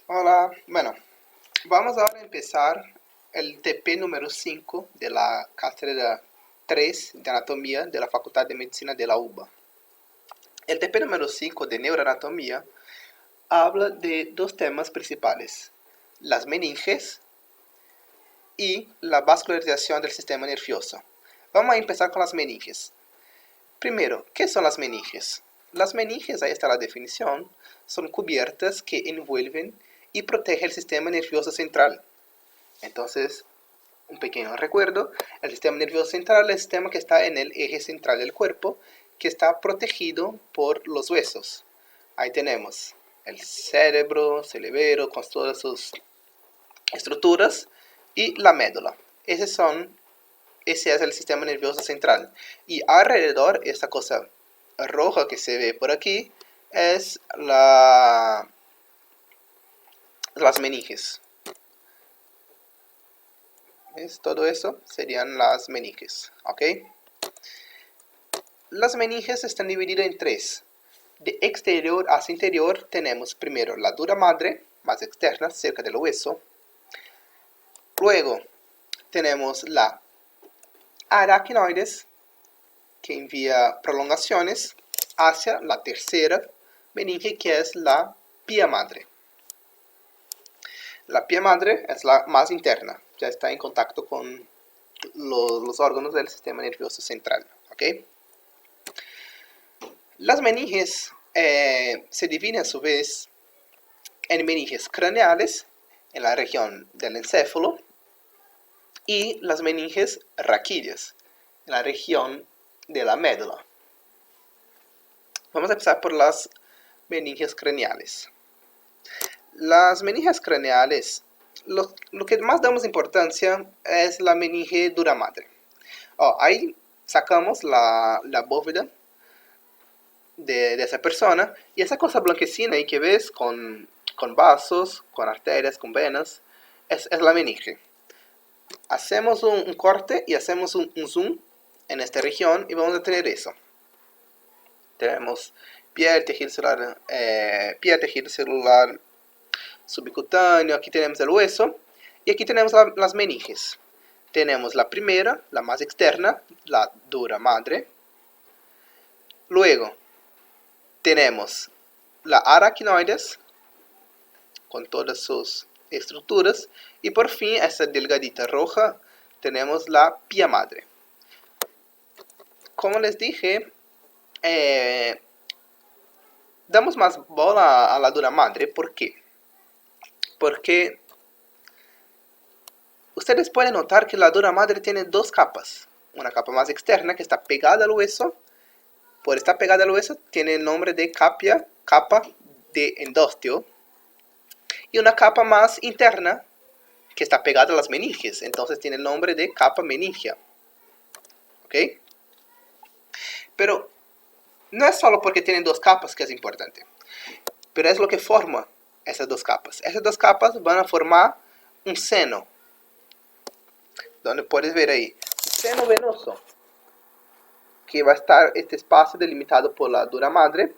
Hola, bueno, vamos ahora a empezar el TP número 5 de la cátedra 3 de Anatomía de la Facultad de Medicina de la UBA. El TP número 5 de Neuroanatomía habla de dos temas principales, las meninges y la vascularización del sistema nervioso. Vamos a empezar con las meninges. Primero, ¿qué son las meninges? Las meninges, ahí está la definición, son cubiertas que envuelven y protegen el sistema nervioso central. Entonces, un pequeño recuerdo, el sistema nervioso central es el sistema que está en el eje central del cuerpo, que está protegido por los huesos. Ahí tenemos el cerebro con todas sus estructuras, y la médula. Ese es el sistema nervioso central. Y alrededor, esta cosa roja que se ve por aquí, es las meninges. ¿Ves? Todo eso serían las meninges. ¿Ok? Las meninges están divididas en tres. De exterior hacia interior tenemos primero la dura madre, más externa, cerca del hueso. Luego tenemos la aracnoides, que envía prolongaciones hacia la tercera meninge, que es la pia madre. La pia madre es la más interna, ya está en contacto con los órganos del sistema nervioso central. ¿Ok? Las meninges se dividen a su vez en meninges craneales, en la región del encéfalo, y las meninges raquídeas, en la región de la médula. Vamos a empezar por las meninges craneales. Las meninges craneales, lo que más damos importancia es la meninge dura madre. Ahí sacamos la bóveda de esa persona, y esa cosa blanquecina ahí que ves con vasos, con arterias, con venas, es la meninge. Hacemos un corte y hacemos un zoom en esta región y vamos a tener eso. Tenemos piel, tejido celular subcutáneo, aquí tenemos el hueso y aquí tenemos las meninges. Tenemos la primera, la más externa, la dura madre. Luego tenemos la aracnoides con todas sus estructuras, y por fin esta delgadita roja tenemos la pia madre. Como les dije, damos más bola a la dura madre. ¿Por qué? Porque ustedes pueden notar que la dura madre tiene dos capas. Una capa más externa que está pegada al hueso. Por estar pegada al hueso tiene el nombre de capa de endósteo. Y una capa más interna que está pegada a las meninges. Entonces tiene el nombre de capa meningia. ¿Ok? Pero no es solo porque tienen dos capas que es importante. Pero es lo que forma esas dos capas. Esas dos capas van a formar un seno. Donde puedes ver ahí, seno venoso, que va a estar este espacio delimitado por la dura madre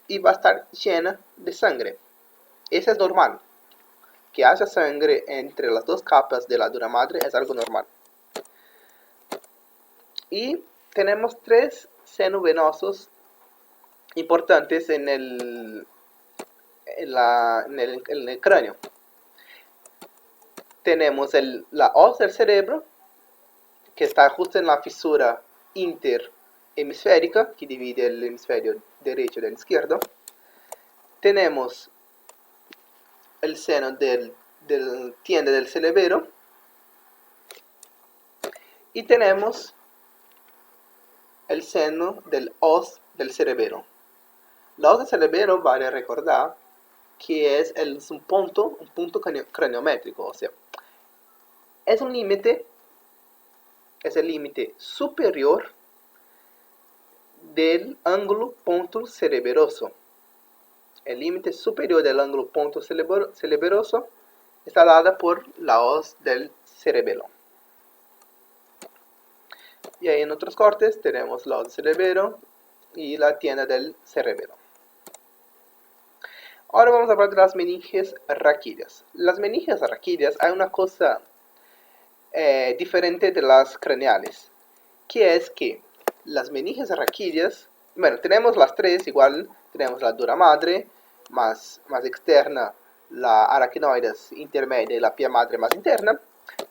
y va a estar llena de sangre. Eso es normal. Que haya sangre entre las dos capas de la dura madre es algo normal. Y tenemos tres senos venosos importantes en el cráneo. Tenemos la hoz del cerebro, que está justo en la fisura interhemisférica, que divide el hemisferio derecho del izquierdo. Tenemos el seno del tiende del cerebelo. Y tenemos el seno del hoz del cerebelo. La hoz del cerebelo, vale recordar, que es un punto craniométrico, o sea, es un límite, es el límite superior del ángulo punto cereberoso. El límite superior del ángulo punto cereberoso está dada por la hoz del cerebelo. Y ahí en otros cortes tenemos la hoz del cerebelo y la tienda del cerebelo. Ahora vamos a hablar de las meninges raquídeas. Las meninges raquídeas hay una cosa diferente de las craneales, que es que las meninges raquídeas, bueno, tenemos las tres igual, tenemos la dura madre, más externa, la aracnoides intermedia y la pia madre más interna,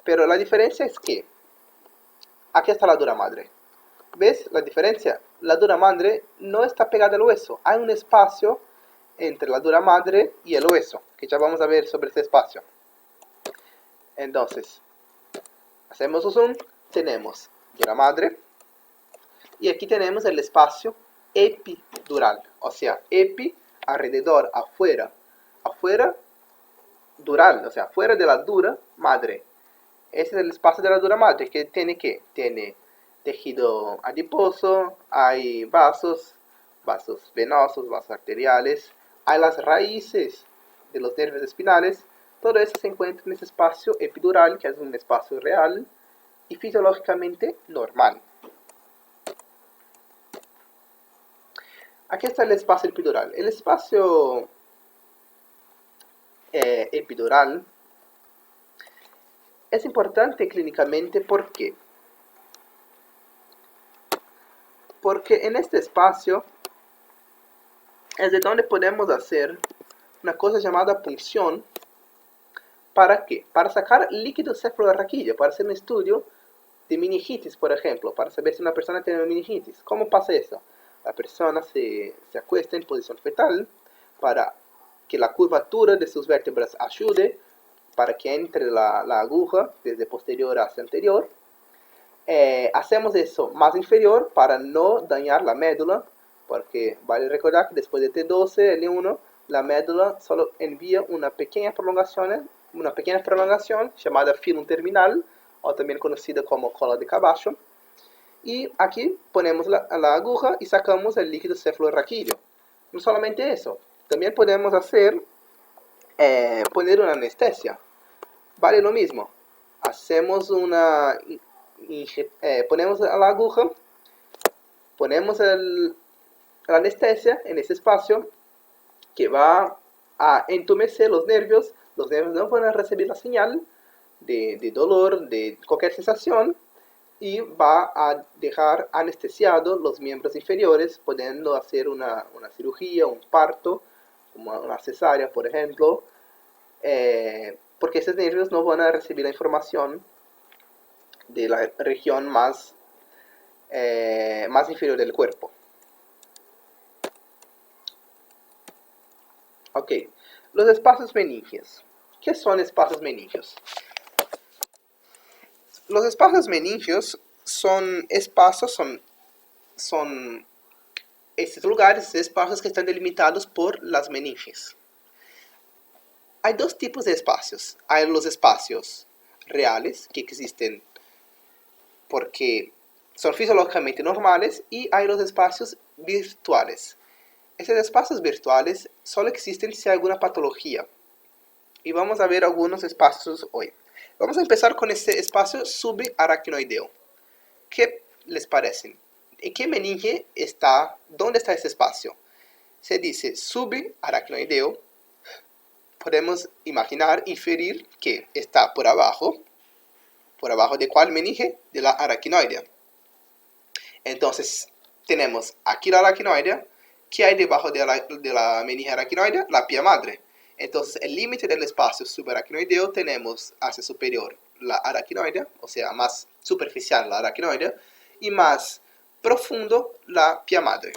pero la diferencia es que aquí está la dura madre. ¿Ves la diferencia? La dura madre no está pegada al hueso, hay un espacio entre la dura madre y el hueso, que ya vamos a ver sobre ese espacio. Entonces, hacemos un zoom, tenemos dura madre, y aquí tenemos el espacio epidural, o sea, epi, alrededor, afuera, dural, o sea, fuera de la dura madre. Ese es el espacio de la dura madre, que tiene tejido adiposo, hay vasos venosos, vasos arteriales, hay las raíces de los nervios espinales. Todo eso se encuentra en ese espacio epidural, que es un espacio real y fisiológicamente normal. Aquí está el espacio epidural. El espacio epidural es importante clínicamente porque en este espacio es de donde podemos hacer una cosa llamada punción. ¿Para qué? Para sacar líquido cefalorraquídeo, para hacer un estudio de meningitis, por ejemplo, para saber si una persona tiene meningitis. ¿Cómo pasa eso? La persona se acuesta en posición fetal para que la curvatura de sus vértebras ayude para que entre la aguja desde posterior hacia anterior. Hacemos eso más inferior para no dañar la médula, porque vale recordar que después de T12, L1, la médula solo envía una pequeña prolongación llamada filum terminal, o también conocida como cola de caballo. Y aquí ponemos la aguja y sacamos el líquido cefalorraquídeo. No solamente eso, también podemos hacer, poner una anestesia. Vale lo mismo. Hacemos ponemos la aguja, ponemos la anestesia en ese espacio que va a entumecer los nervios no van a recibir la señal de dolor, de cualquier sensación, y va a dejar anestesiados los miembros inferiores, pudiendo hacer una cirugía, un parto, como una cesárea, por ejemplo, porque esos nervios no van a recibir la información de la región más inferior del cuerpo. Ok, los espacios meningios. ¿Qué son espacios meningios? Los espacios meningios son espacios, son estos lugares, espacios que están delimitados por las meninges. Hay dos tipos de espacios. Hay los espacios reales, que existen porque son fisiológicamente normales, y hay los espacios virtuales. Estos espacios virtuales solo existen si hay alguna patología. Y vamos a ver algunos espacios hoy. Vamos a empezar con este espacio subaracnoideo. ¿Qué les parece? ¿En qué meninge está? ¿Dónde está este espacio? Se dice subaracnoideo. Podemos imaginar, inferir que está por abajo. ¿Por abajo de cuál meninge? De la aracnoidea. Entonces, tenemos aquí la aracnoidea. ¿Qué hay debajo de la meninge aracnoidea? La pia madre. Entonces, el límite del espacio subaracnoideo tenemos hacia superior la aracnoidea, o sea, más superficial la aracnoidea, y más profundo la pia madre.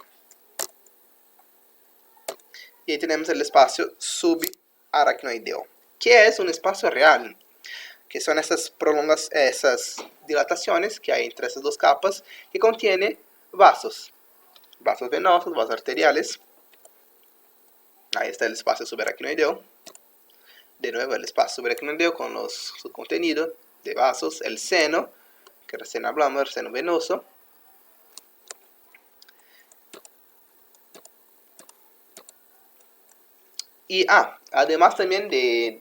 Y tenemos el espacio subaracnoideo, que es un espacio real, que son esas dilataciones que hay entre esas dos capas, que contiene vasos venosos, vasos arteriales. Ahí está el espacio subaracnoideo. De nuevo el espacio subaracnoideo con su contenido de vasos, el seno, que recién hablamos, el seno venoso. Y además también de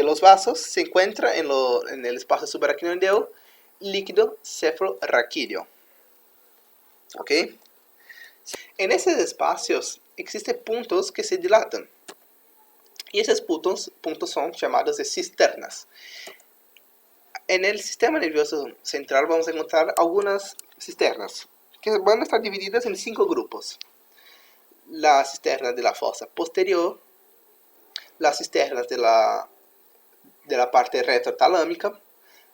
los vasos, se encuentra en el espacio subaracnoideo líquido cefalorraquídeo. ¿Ok? En esos espacios existen puntos que se dilatan. Y esos puntos son llamados de cisternas. En el sistema nervioso central vamos a encontrar algunas cisternas que van a estar divididas en 5 grupos. La cisterna de la fosa posterior, las cisternas de la parte retrotalámica,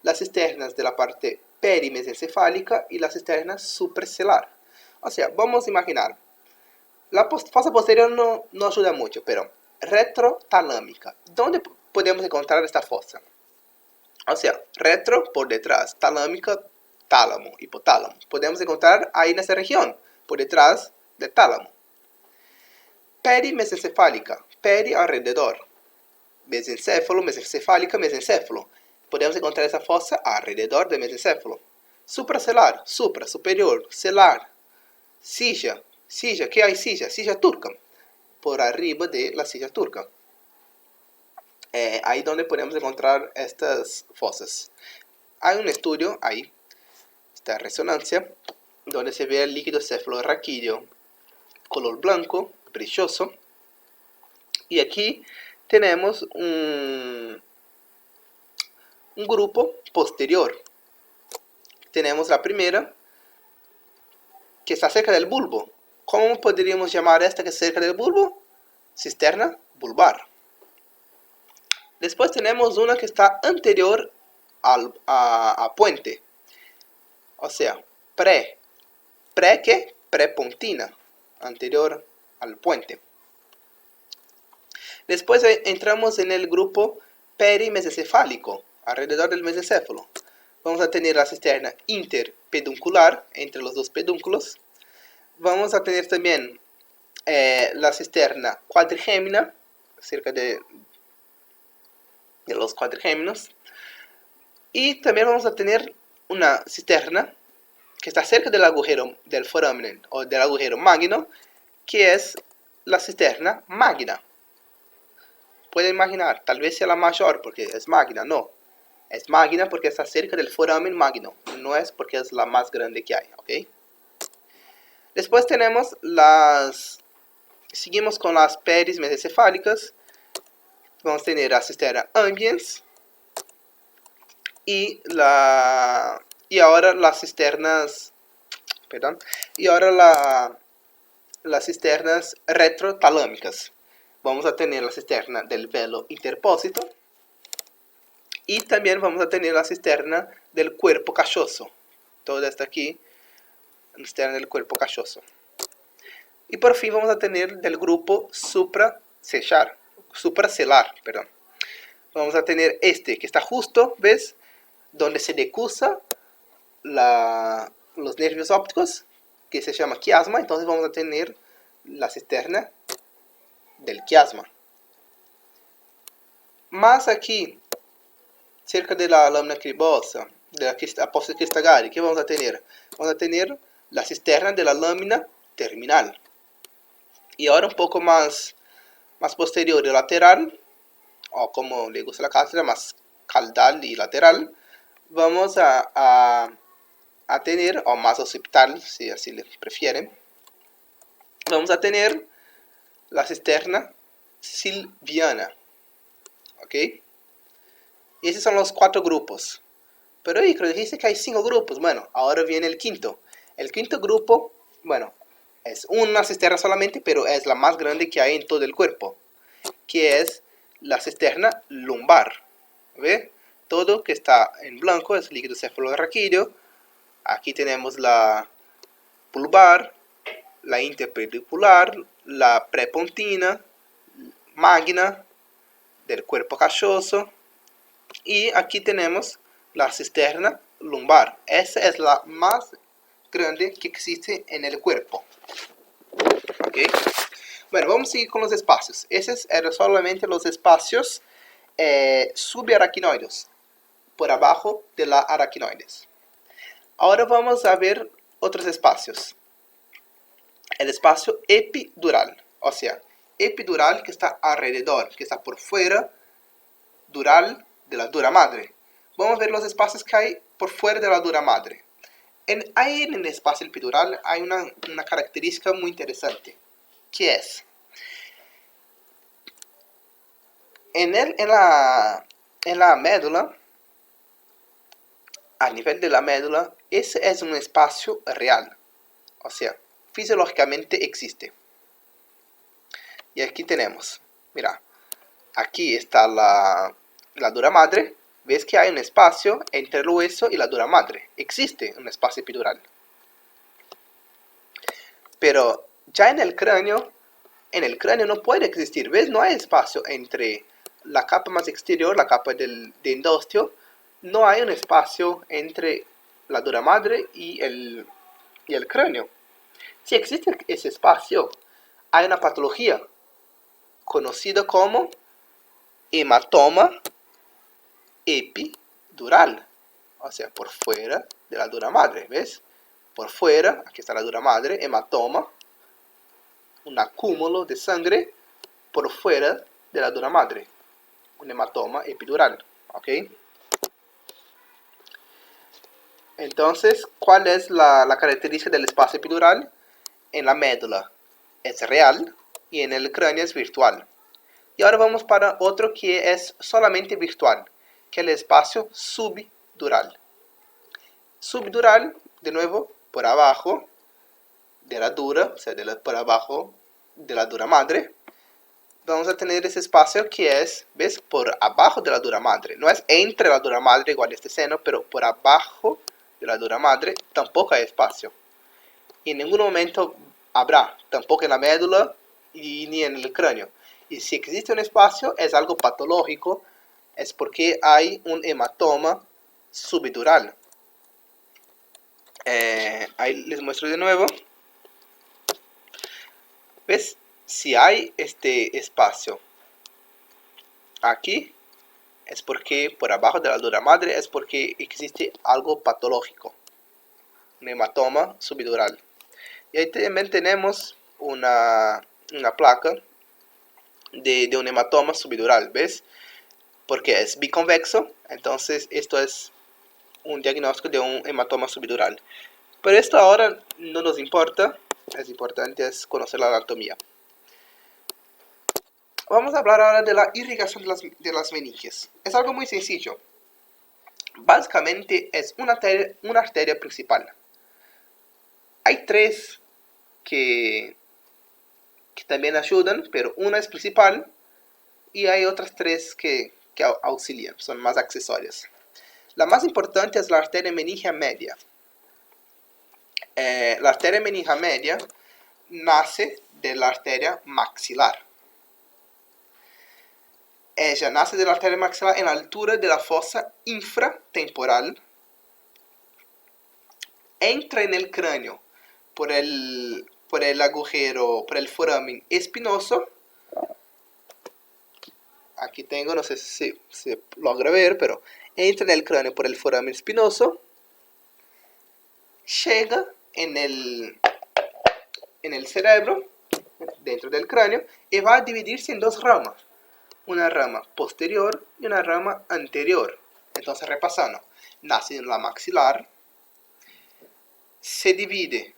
las cisternas de la parte perimesencefálica y la cisterna supracelular. O sea, vamos a imaginar, la fosa posterior no ayuda mucho, pero retrotalámica, ¿dónde podemos encontrar esta fosa? O sea, retro por detrás, talámica, tálamo, hipotálamo. Podemos encontrar ahí en esa región, por detrás del tálamo. Perimesencefálica, peri alrededor. Mesencéfalo, mesencefálica, mesencéfalo. Podemos encontrar esa fosa alrededor del mesencéfalo. Supracelular, supra, superior, celular. Silla, silla, ¿qué hay silla? Silla turca, por arriba de la silla turca. Ahí donde podemos encontrar estas fosas. Hay un estudio ahí, esta resonancia, donde se ve el líquido cefalorraquídeo, color blanco, brilloso. Y aquí tenemos un grupo posterior. Tenemos la primera, que está cerca del bulbo. ¿Cómo podríamos llamar esta que está cerca del bulbo? Cisterna bulbar. Después tenemos una que está anterior a puente. O sea, prepontina, anterior al puente. Después entramos en el grupo perimesencefálico, alrededor del mesencéfalo. Vamos a tener la cisterna interpeduncular, entre los dos pedúnculos. Vamos a tener también la cisterna cuadrigémina, cerca de los cuadrigéminos. Y también vamos a tener una cisterna que está cerca del agujero del foramen o del agujero magno, que es la cisterna magna. Pueden imaginar, tal vez sea la mayor porque es magna, no. Es magna porque está cerca del foramen magno, no es porque es la más grande que hay, ¿ok? Después tenemos seguimos con las peris mesencefálicas. Vamos a tener la cisterna ambiens y ahora las cisternas, perdón, y ahora las cisternas retrotalámicas. Vamos a tener la cisterna del velo interpósito y también vamos a tener la cisterna del cuerpo cachoso. Toda esta aquí, la cisterna del cuerpo cachoso. Y por fin vamos a tener del grupo supracelular, perdón. Vamos a tener este que está justo, ¿ves? Donde se decusa los nervios ópticos, que se llama quiasma. Entonces vamos a tener la cisterna del quiasma. Más aquí, cerca de la lámina cribosa, de la apóstol Cristagari, ¿qué vamos a tener? Vamos a tener la cisterna de la lámina terminal. Y ahora un poco más posterior y lateral, o como le gusta la cátedra, más caudal y lateral, vamos a tener, o más occipital, si así le prefieren, vamos a tener la cisterna silviana. ¿Ok? Y esos son los 4 grupos. Pero Icaro dice que hay 5 grupos. Bueno, ahora viene el quinto. El quinto grupo, bueno, es una cisterna solamente, pero es la más grande que hay en todo el cuerpo, que es la cisterna lumbar. ¿Ve? Todo que está en blanco es líquido cefalorraquídeo. Aquí tenemos la pulvar, la interpedicular, la prepontina, magna, del cuerpo cachoso. Y aquí tenemos la cisterna lumbar. Esa es la más grande que existe en el cuerpo. ¿Ok? Bueno, vamos a seguir con los espacios. Esos eran solamente los espacios subaracnoides, por abajo de la aracnoides. Ahora vamos a ver otros espacios. El espacio epidural, o sea, epidural que está alrededor, que está por fuera, dural de la dura madre. Vamos a ver los espacios que hay por fuera de la dura madre. Ahí en el espacio epidural hay una característica muy interesante, que es En la médula, a nivel de la médula, ese es un espacio real, o sea, fisiológicamente existe. Y aquí tenemos, mira, aquí está la dura madre. ¿Ves que hay un espacio entre el hueso y la dura madre? Existe un espacio epidural. Pero ya en el cráneo no puede existir. ¿Ves? No hay espacio entre la capa más exterior, la capa de endostio. No hay un espacio entre la dura madre y el cráneo. Si existe ese espacio, hay una patología conocida como hematoma epidural, o sea, por fuera de la dura madre, ¿ves? Por fuera, aquí está la dura madre, hematoma, un acúmulo de sangre por fuera de la dura madre, un hematoma epidural, ¿ok? Entonces, ¿cuál es la característica del espacio epidural? En la médula es real y en el cráneo es virtual. Y ahora vamos para otro que es solamente virtual, que es el espacio subdural. Subdural, de nuevo, por abajo de la dura, o sea, por abajo de la dura madre, vamos a tener ese espacio que es, ¿ves? Por abajo de la dura madre. No es entre la dura madre igual este seno, pero por abajo de la dura madre tampoco hay espacio. Y en ningún momento habrá, tampoco en la médula y ni en el cráneo. Y si existe un espacio, es algo patológico, es porque hay un hematoma subdural. Ahí les muestro de nuevo. ¿Ves? Si hay este espacio aquí, es porque por abajo de la dura madre es porque existe algo patológico, un hematoma subdural. Y ahí también tenemos una placa de un hematoma subdural, ¿ves? Porque es biconvexo, entonces esto es un diagnóstico de un hematoma subdural. Pero esto ahora no nos importa, es importante es conocer la anatomía. Vamos a hablar ahora de la irrigación de las meninges. Es algo muy sencillo. Básicamente es una arteria principal. Hay tres que también ayudan, pero una es principal y hay otras tres que auxilian, son más accesorias. La más importante es la arteria meningia media. La arteria meningia media nace de la arteria maxilar. Ella nace de la arteria maxilar en la altura de la fosa infratemporal. Entra en el cráneo por el agujero, por el foramen espinoso. Aquí tengo, no sé si se logra ver, pero entra en el cráneo por el foramen espinoso. Llega en el cerebro, dentro del cráneo, y va a dividirse en dos ramas. Una rama posterior y una rama anterior. Entonces, repasando, nace en la maxilar, se divide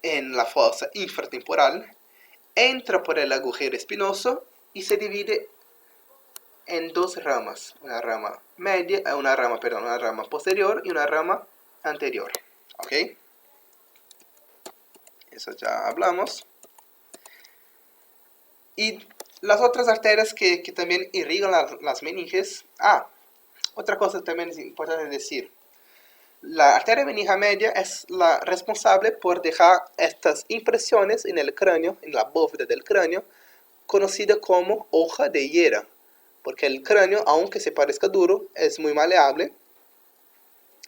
en la fosa infratemporal, entra por el agujero espinoso y se divide en dos ramas, una rama posterior y una rama anterior. ¿Ok? Eso ya hablamos. Y las otras arterias que también irrigan las meninges. Otra cosa también es importante decir. La arteria meningia media es la responsable por dejar estas impresiones en el cráneo, en la bóveda del cráneo, conocida como hoja de hiera. Porque el cráneo, aunque se parezca duro, es muy maleable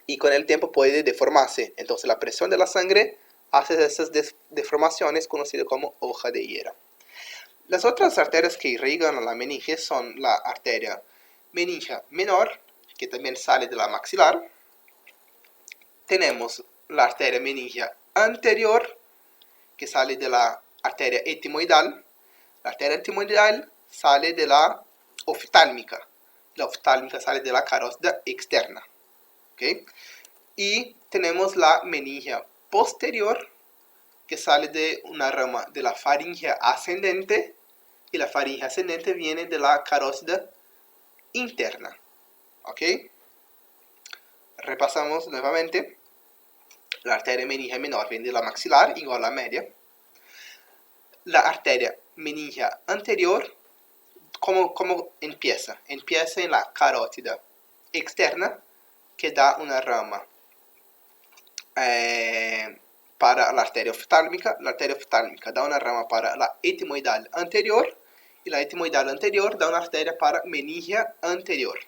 y con el tiempo puede deformarse. Entonces la presión de la sangre hace esas deformaciones conocidas como hoja de hiera. Las otras arterias que irrigan a la meninge son la arteria meningia menor, que también sale de la maxilar. Tenemos la arteria meningia anterior, que sale de la arteria etimoidal. La arteria etimoidal sale de la oftálmica. La oftálmica sale de la carótida externa. ¿Okay? Y tenemos la meningia posterior, que sale de una rama de la faringe ascendente, y la faringe ascendente viene de la carótida interna. ¿Ok? Repasamos nuevamente. La arteria meningia menor viene de la maxilar, igual a la media. La arteria meningia anterior, ¿cómo empieza? Empieza en la carótida externa, que da una rama para la arteria oftálmica. La arteria oftálmica da una rama para la etimoidal anterior, y la etimoidal anterior da una arteria para meningia anterior.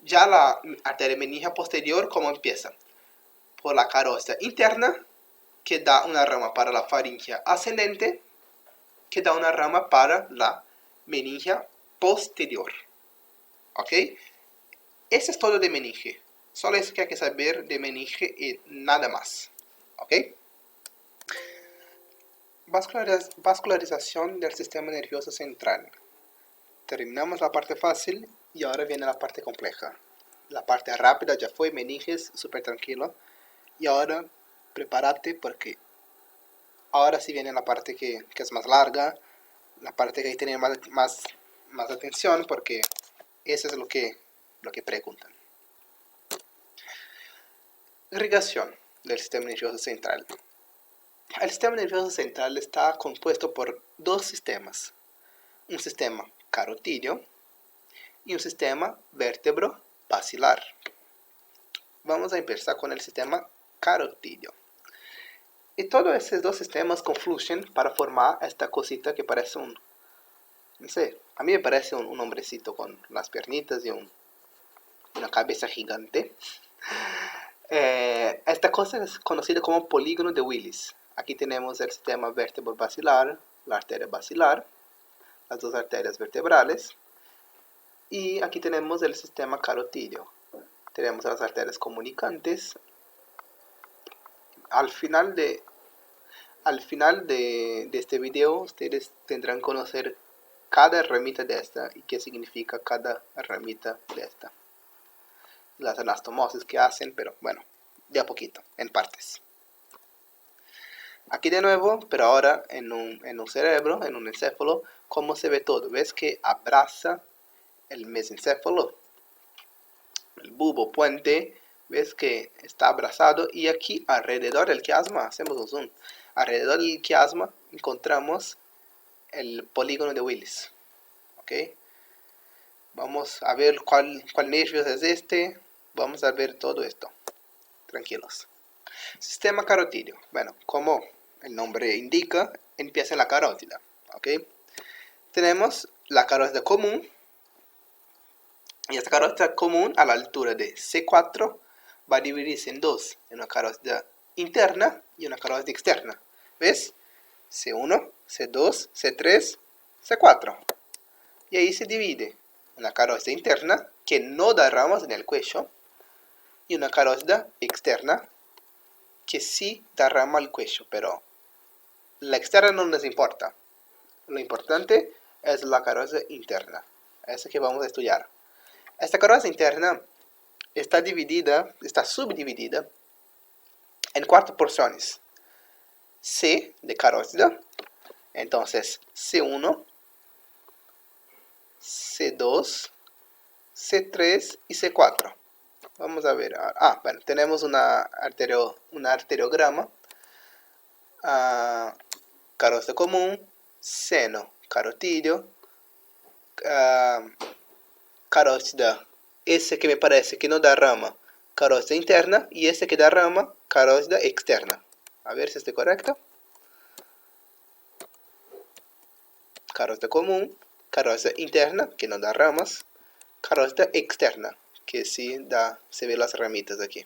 Ya la arteria meningia posterior, ¿cómo empieza? Por la carótida interna, que da una rama para la faringe ascendente, que da una rama para la meningia posterior. ¿Ok? Eso es todo de meninge. Solo eso que hay que saber de meninge y nada más. ¿Ok? Vascularización del sistema nervioso central. Terminamos la parte fácil y ahora viene la parte compleja. La parte rápida ya fue, meninges, súper tranquilo. Y ahora prepárate porque ahora sí viene la parte que es más larga, la parte que hay que tener más atención porque eso es lo que preguntan. Irrigación del sistema nervioso central. El sistema nervioso central está compuesto por dos sistemas. Un sistema carotídeo y un sistema vértebro-basilar. Vamos a empezar con el sistema carotídeo. Y todos esos dos sistemas confluyen para formar esta cosita que parece no sé, a mí me parece un hombrecito con las piernitas y una cabeza gigante. Esta cosa es conocida como polígono de Willis. Aquí tenemos el sistema vértebro-basilar, la arteria basilar, las dos arterias vertebrales. Y aquí tenemos el sistema carotídeo. Tenemos las arterias comunicantes. Al final de este video, ustedes tendrán que conocer cada ramita de esta y qué significa cada ramita de esta. Las anastomosis que hacen, pero bueno, de a poquito, en partes. Aquí de nuevo, pero ahora en un cerebro, en un encéfalo, ¿cómo se ve todo? ¿Ves que abraza el mesencéfalo? El bulbo puente, ¿ves que está abrazado? Y aquí alrededor del quiasma, hacemos un zoom, alrededor del quiasma encontramos el polígono de Willis. ¿Ok? Vamos a ver cuál nervio es este. Vamos a ver todo esto. Tranquilos. Sistema carotídeo. Bueno, como el nombre indica, empieza en la carótida. ¿Ok? Tenemos la carótida común. Y esta carótida común a la altura de C4 va a dividirse en dos. En una carótida interna y una carótida externa. ¿Ves? C1, C2, C3, C4. Y ahí se divide una carótida interna que no da ramas en el cuello y una carótida externa que sí da rama al cuello, pero la externa no nos importa. Lo importante es la carótida interna, esa que vamos a estudiar. Esta carótida interna está subdividida en 4 porciones. C de carótida, entonces C1, C2, C3 y C4. Vamos a ver. Bueno, tenemos un arteriograma. Carótida común, seno carotídeo, carótida, ese que me parece que no da rama, carótida interna, y ese que da rama, carótida externa. A ver si estoy correcto. Carótida común, carótida interna, que no da ramas, carótida externa, que sí se ve las ramitas aquí.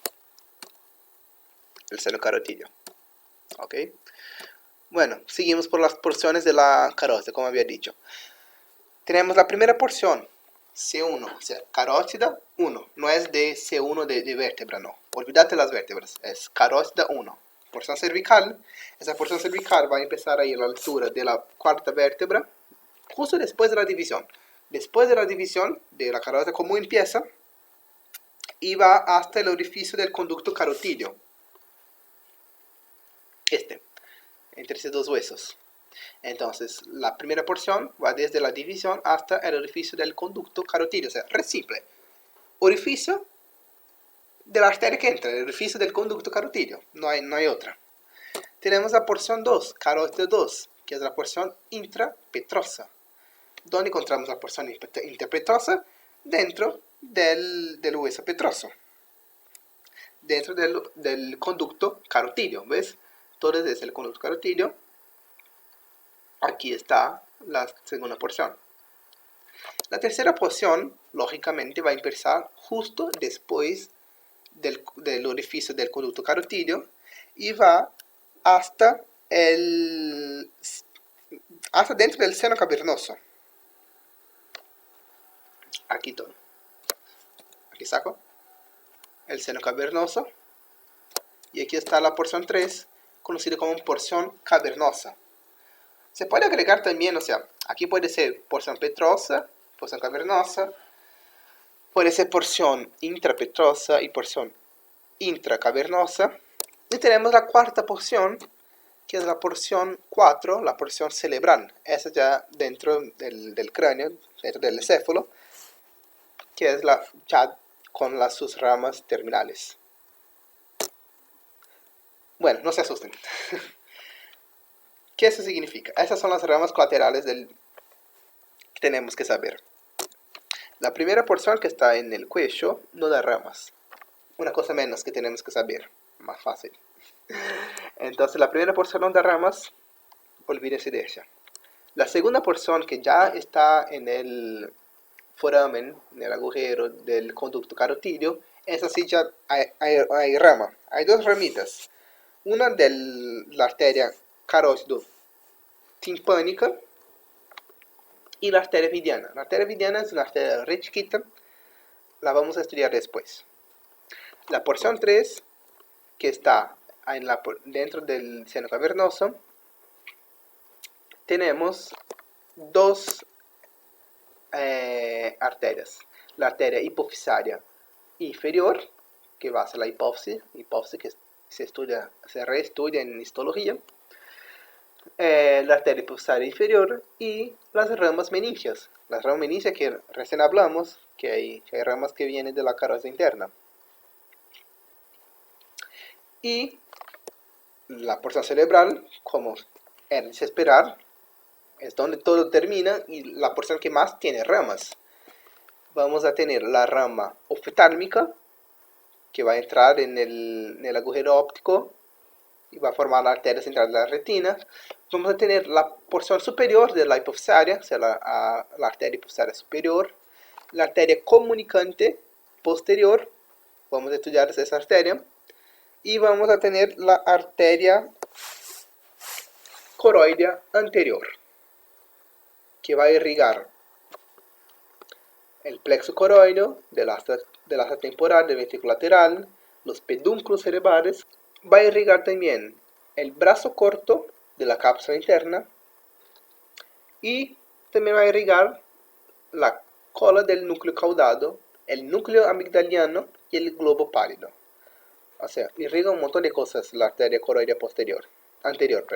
El seno carotídeo. ¿Ok? Bueno, seguimos por las porciones de la carótida, como había dicho. Tenemos la primera porción, C1, o sea, carótida 1. No es de C1 de vértebra, no. Olvídate las vértebras, es carótida 1. Porción cervical, esa porción cervical va a empezar a ir a la altura de la cuarta vértebra, justo después de la división. Después de la división de la carótida común empieza y va hasta el orificio del conducto carotídeo. Entre esos dos huesos. Entonces, la primera porción va desde la división hasta el orificio del conducto carotídeo. O sea, es simple. Orificio de la arteria que entra, el orificio del conducto carotídeo. No hay otra. Tenemos la porción 2, carótido 2, que es la porción intrapetrosa. ¿Dónde encontramos la porción intrapetrosa? Dentro del hueso petroso. Dentro del conducto carotídeo, ¿ves? Entonces, desde el conducto carotídeo, aquí está la segunda porción. La tercera porción, lógicamente, va a empezar justo después del orificio del conducto carotídeo y va hasta dentro del seno cavernoso. Aquí todo. Aquí saco el seno cavernoso. Y aquí está la porción 3, conocida como porción cavernosa. Se puede agregar también, o sea, aquí puede ser porción petrosa, porción cavernosa, puede ser porción intrapetrosa y porción intracavernosa. Y tenemos la cuarta porción, que es la porción 4, la porción cerebral. Esa ya dentro del cráneo, dentro del encéfalo, que es ya con sus ramas terminales. Bueno, no se asusten. ¿Qué eso significa? Esas son las ramas colaterales que tenemos que saber. La primera porción que está en el cuello no da ramas. Una cosa menos que tenemos que saber. Más fácil. Entonces la primera porción no da ramas. Olvídense de ella. La segunda porción que ya está en el foramen, en el agujero del conducto carotídeo, esa sí ya hay rama. Hay dos ramitas. Una de la arteria carótido timpánica y la arteria vidiana. La arteria vidiana es una arteria re chiquita, la vamos a estudiar después. La porción 3, que está dentro del seno cavernoso, tenemos dos arterias. La arteria hipofisaria inferior, que va hacia la hipófisis que se reestudia en histología. La arteria hipofisaria inferior y las ramas meningias. Las ramas meningias que recién hablamos, que hay ramas que vienen de la carosa interna. Y la porción cerebral, como es de esperar, es donde todo termina y la porción que más tiene ramas. Vamos a tener la rama oftálmica, que va a entrar en el agujero óptico y va a formar la arteria central de la retina. Vamos a tener la porción superior de la hipofisaria, o sea, la arteria hipofisaria superior, la arteria comunicante posterior, vamos a estudiar esa arteria, y vamos a tener la arteria coroidea anterior, que va a irrigar el plexo coroideo del asta temporal, del ventrículo lateral, los pedúnculos cerebrales. Va a irrigar también el brazo corto de la cápsula interna y también va a irrigar la cola del núcleo caudado, el núcleo amigdaliano y el globo pálido. O sea, irriga un montón de cosas la arteria coroidea anterior.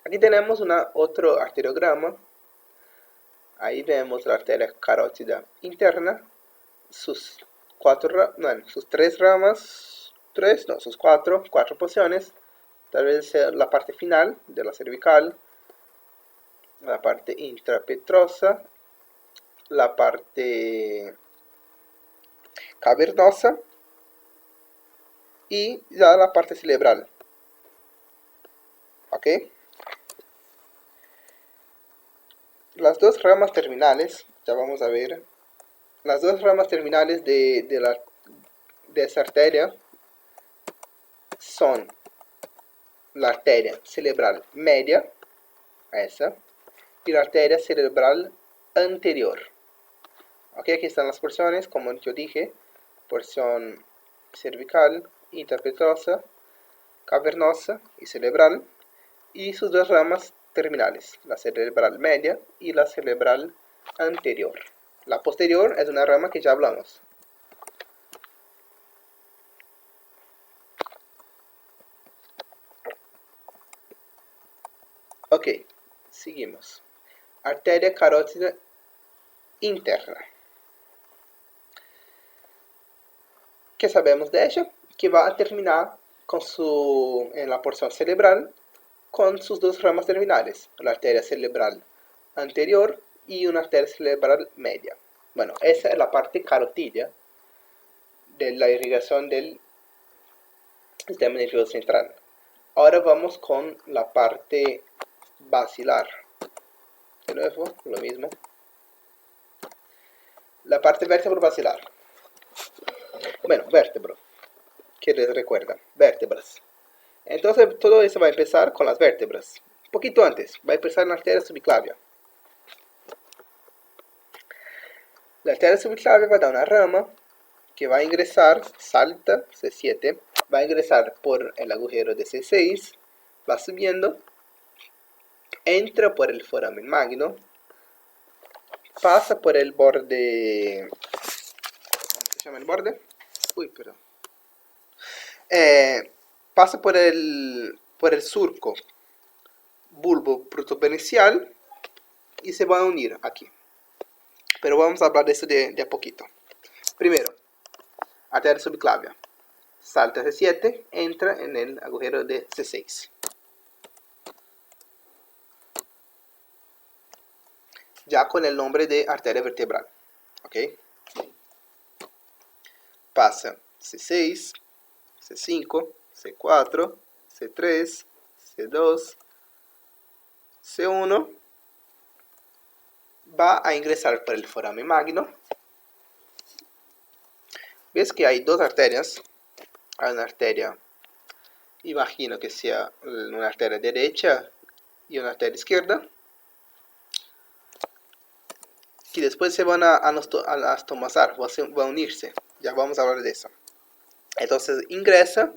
Aquí tenemos otro arteriograma. Ahí vemos la arteria carótida interna, sus cuatro porciones. Tal vez sea la parte final de la cervical, la parte intrapetrosa, la parte cavernosa y ya la parte cerebral. ¿Ok? Las dos ramas terminales, ya vamos a ver, las dos ramas terminales de esa arteria son la arteria cerebral media, esa, y la arteria cerebral anterior. Ok, aquí están las porciones, como yo dije, porción cervical, intrapetrosa, cavernosa y cerebral, y sus dos ramas terminales, la cerebral media y la cerebral anterior. La posterior es una rama que ya hablamos. Ok, seguimos. Arteria carótida interna. ¿Qué sabemos de ella? Que va a terminar en la porción cerebral con sus dos ramas terminales, la arteria cerebral anterior y una arteria cerebral media. Bueno, esa es la parte carotidia de la irrigación del sistema nervioso central. Ahora vamos con la parte basilar. De nuevo, lo mismo. La parte vértebro-basilar. Bueno, vértebro. ¿Qué les recuerda? Vértebras. Entonces, todo eso va a empezar con las vértebras. Un poquito antes, va a empezar en la arteria subclavia. La arteria subclavia va a dar una rama que va a ingresar, salta C7, va a ingresar por el agujero de C6, va subiendo, entra por el foramen magno, pasa por el borde, ¿cómo se llama el borde? Uy, perdón. Pasa por el surco bulbo protuberencial y se van a unir aquí. Pero vamos a hablar de eso de a poquito. Primero, arteria subclavia. Salta C7, entra en el agujero de C6. Ya con el nombre de arteria vertebral. ¿Ok? Pasa C6, C5, C4, C3, C2, C1. Va a ingresar por el foramen magno. ¿Ves que hay dos arterias? Hay una arteria, imagino que sea una arteria derecha y una arteria izquierda, que después se van a anastomosar, van a unirse. Ya vamos a hablar de eso. Entonces ingresa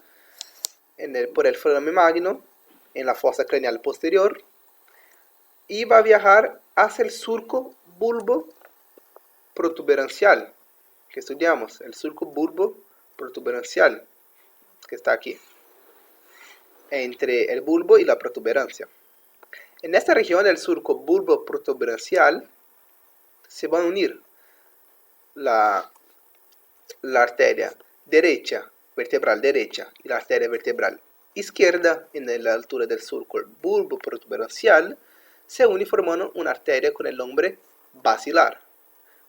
por el foramen magno en la fosa craneal posterior y va a viajar hacia el surco bulbo protuberancial que estudiamos, el surco bulbo protuberancial que está aquí, entre el bulbo y la protuberancia. En esta región del surco bulbo protuberancial se van a unir la arteria derecha, vertebral derecha, y la arteria vertebral izquierda en la altura del surco bulbo protuberancial, se unen formando una arteria con el nombre basilar.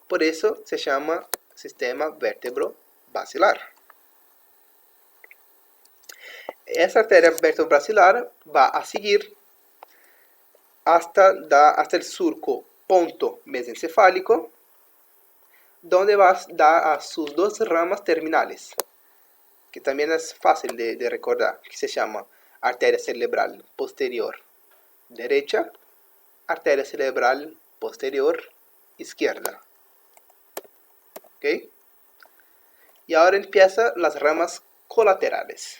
Por eso se llama sistema vértebro-basilar. Esa arteria vértebro-basilar va a seguir hasta el surco ponto mesencefálico, donde va a dar a sus dos ramas terminales, que también es fácil de recordar, que se llama arteria cerebral posterior derecha, arteria cerebral posterior izquierda. ¿Ok? Y ahora empiezan las ramas colaterales.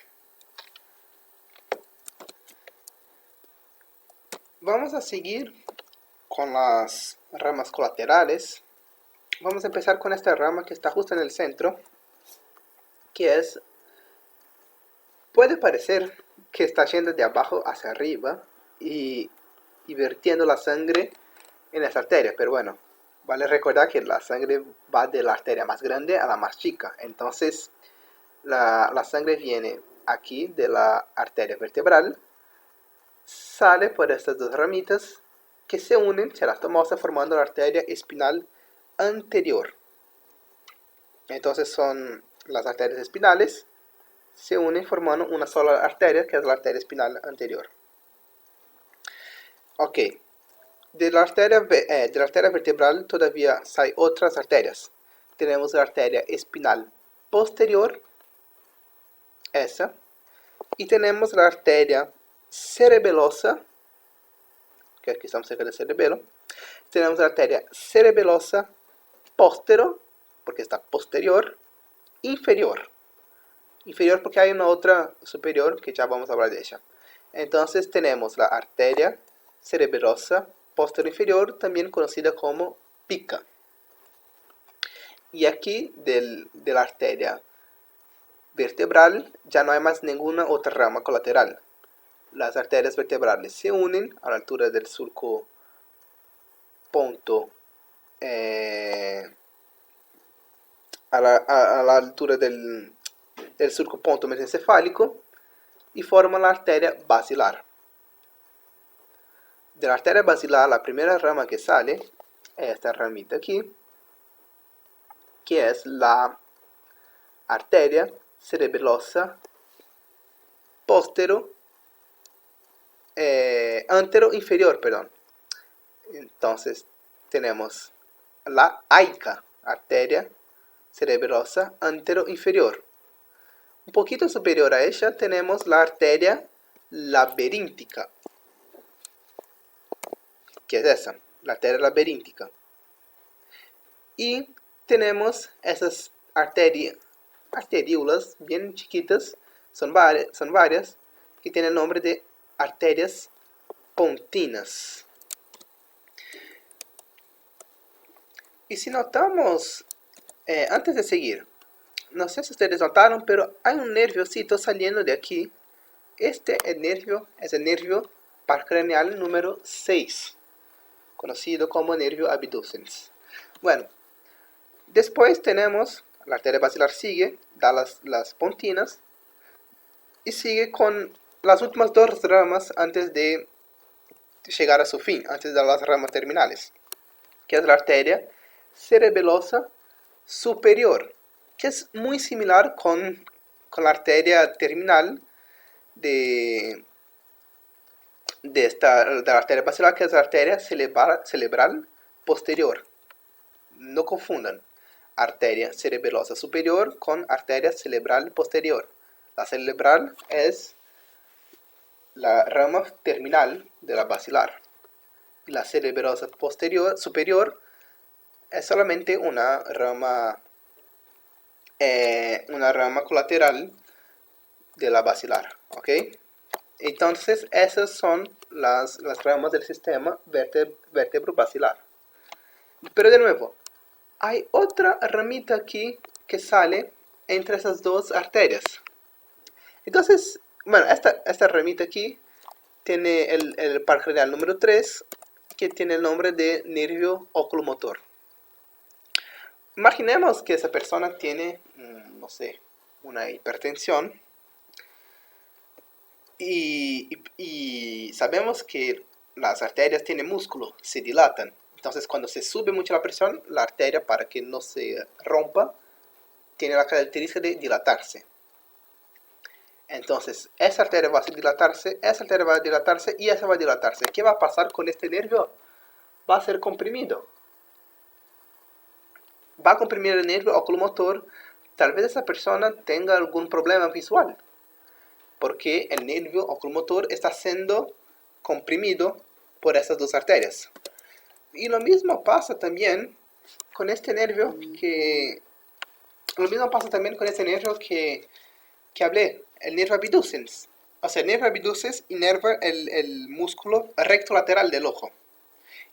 Vamos a seguir con las ramas colaterales. Vamos a empezar con esta rama que está justo en el centro, que es, puede parecer que está yendo de abajo hacia arriba y vertiendo la sangre en esa arteria, pero bueno, vale recordar que la sangre va de la arteria más grande a la más chica. Entonces la sangre viene aquí de la arteria vertebral, sale por estas dos ramitas que se unen, se anastomosa formando la arteria espinal anterior. Entonces son las arterias espinales, se unen formando una sola arteria, que es la arteria espinal anterior. Ok, de la arteria vertebral todavía hay otras arterias. Tenemos la arteria espinal posterior, esa, y tenemos la arteria cerebelosa, que aquí estamos cerca del cerebelo. Tenemos la arteria cerebelosa póstero, porque está posterior, inferior. Inferior porque hay una otra superior que ya vamos a hablar de ella. Entonces tenemos la arteria cerebelosa póstero inferior, también conocida como pica. Y aquí de la arteria vertebral ya no hay más ninguna otra rama colateral. las arterias vertebrales se unen a la altura del surco punto, a la altura del surco punto mesencefálico y forman la arteria basilar. De la arteria basilar, la primera rama que sale es esta ramita aquí, que es la arteria cerebelosa antero inferior, perdón. Entonces tenemos la AICA, arteria cerebelosa antero inferior. Un poquito superior a ella tenemos la arteria laberíntica, que es esa, la arteria laberíntica. Y tenemos esas arteriolas bien chiquitas, son varias, que tienen el nombre de arterias pontinas. Y si notamos, antes de seguir, no sé si ustedes notaron, pero hay un nerviocito saliendo de aquí. Este nervio es el nervio paracraneal número 6, conocido como nervio abducens. Bueno, después tenemos, la arteria basilar sigue, da las pontinas, y sigue con las últimas dos ramas antes de llegar a su fin, antes de las ramas terminales, que es la arteria cerebelosa superior, que es muy similar con la arteria terminal de la arteria basilar, que es la arteria cerebral posterior. No confundan arteria cerebelosa superior con arteria cerebral posterior. La cerebral es la rama terminal de la basilar. Y la cerebelosa superior es solamente una rama colateral de la basilar, ¿ok? Entonces, esas son las ramas del sistema vertebro-basilar. Pero de nuevo, hay otra ramita aquí que sale entre esas dos arterias. Entonces, bueno, esta ramita aquí tiene el par craneal número 3, que tiene el nombre de nervio oculomotor. Imaginemos que esa persona tiene, no sé, una hipertensión y sabemos que las arterias tienen músculo, se dilatan. Entonces, cuando se sube mucho la presión, la arteria, para que no se rompa, tiene la característica de dilatarse. Entonces, esa arteria va a dilatarse, esa arteria va a dilatarse y esa va a dilatarse. ¿Qué va a pasar con este nervio? Va a ser comprimido. Va a comprimir el nervio oculomotor. Tal vez esa persona tenga algún problema visual, porque el nervio oculomotor está siendo comprimido por esas dos arterias. Y lo mismo pasa también con este nervio que hablé, el nervio abducens. O sea, el nervio abducens inerva el músculo recto lateral del ojo.